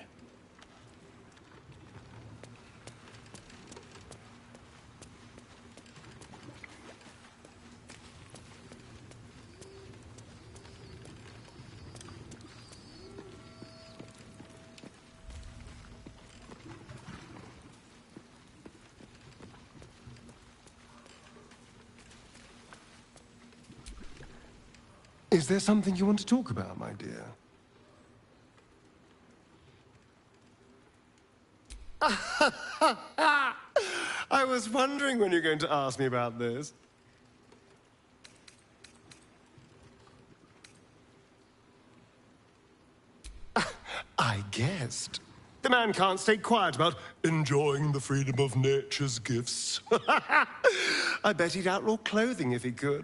Is there something you want to talk about, my dear? I was wondering when you're going to ask me about this. I guessed. The man can't stay quiet about enjoying the freedom of nature's gifts. I bet he'd outlaw clothing if he could.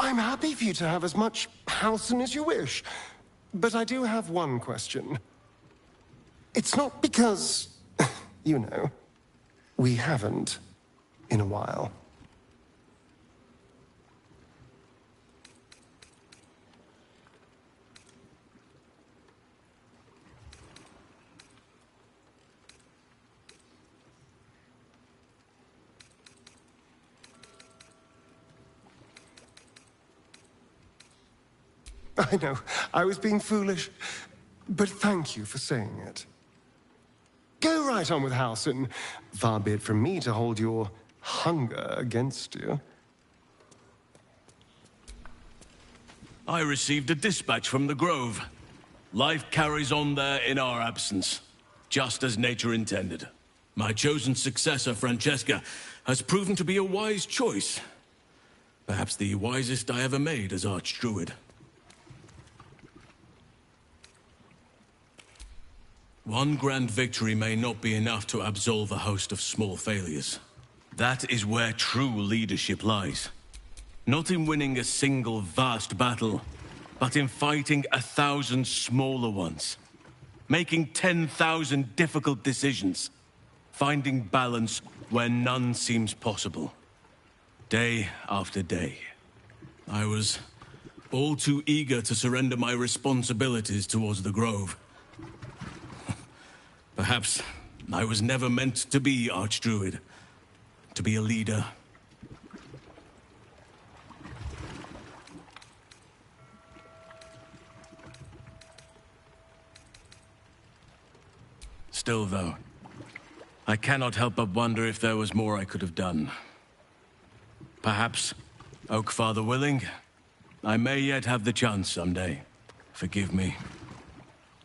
I'm happy for you to have as much Halcyon as you wish, but I do have one question. It's not because, you know, we haven't in a while. I know, I was being foolish, but thank you for saying it. Go right on with Halcyon. Far be it from me to hold your hunger against you. I received a dispatch from the Grove. Life carries on there in our absence, just as nature intended. My chosen successor, Francesca, has proven to be a wise choice. Perhaps the wisest I ever made as Archdruid. One grand victory may not be enough to absolve a host of small failures. That is where true leadership lies. Not in winning a single vast battle, but in fighting 1,000 smaller ones. Making 10,000 difficult decisions. Finding balance where none seems possible. Day after day. I was all too eager to surrender my responsibilities towards the Grove. Perhaps I was never meant to be Archdruid, to be a leader. Still, though, I cannot help but wonder if there was more I could have done. Perhaps, Oakfather willing, I may yet have the chance someday. Forgive me.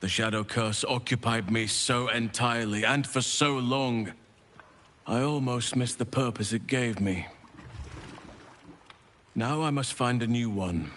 The Shadow Curse occupied me so entirely, and for so long, I almost missed the purpose it gave me. Now I must find a new one.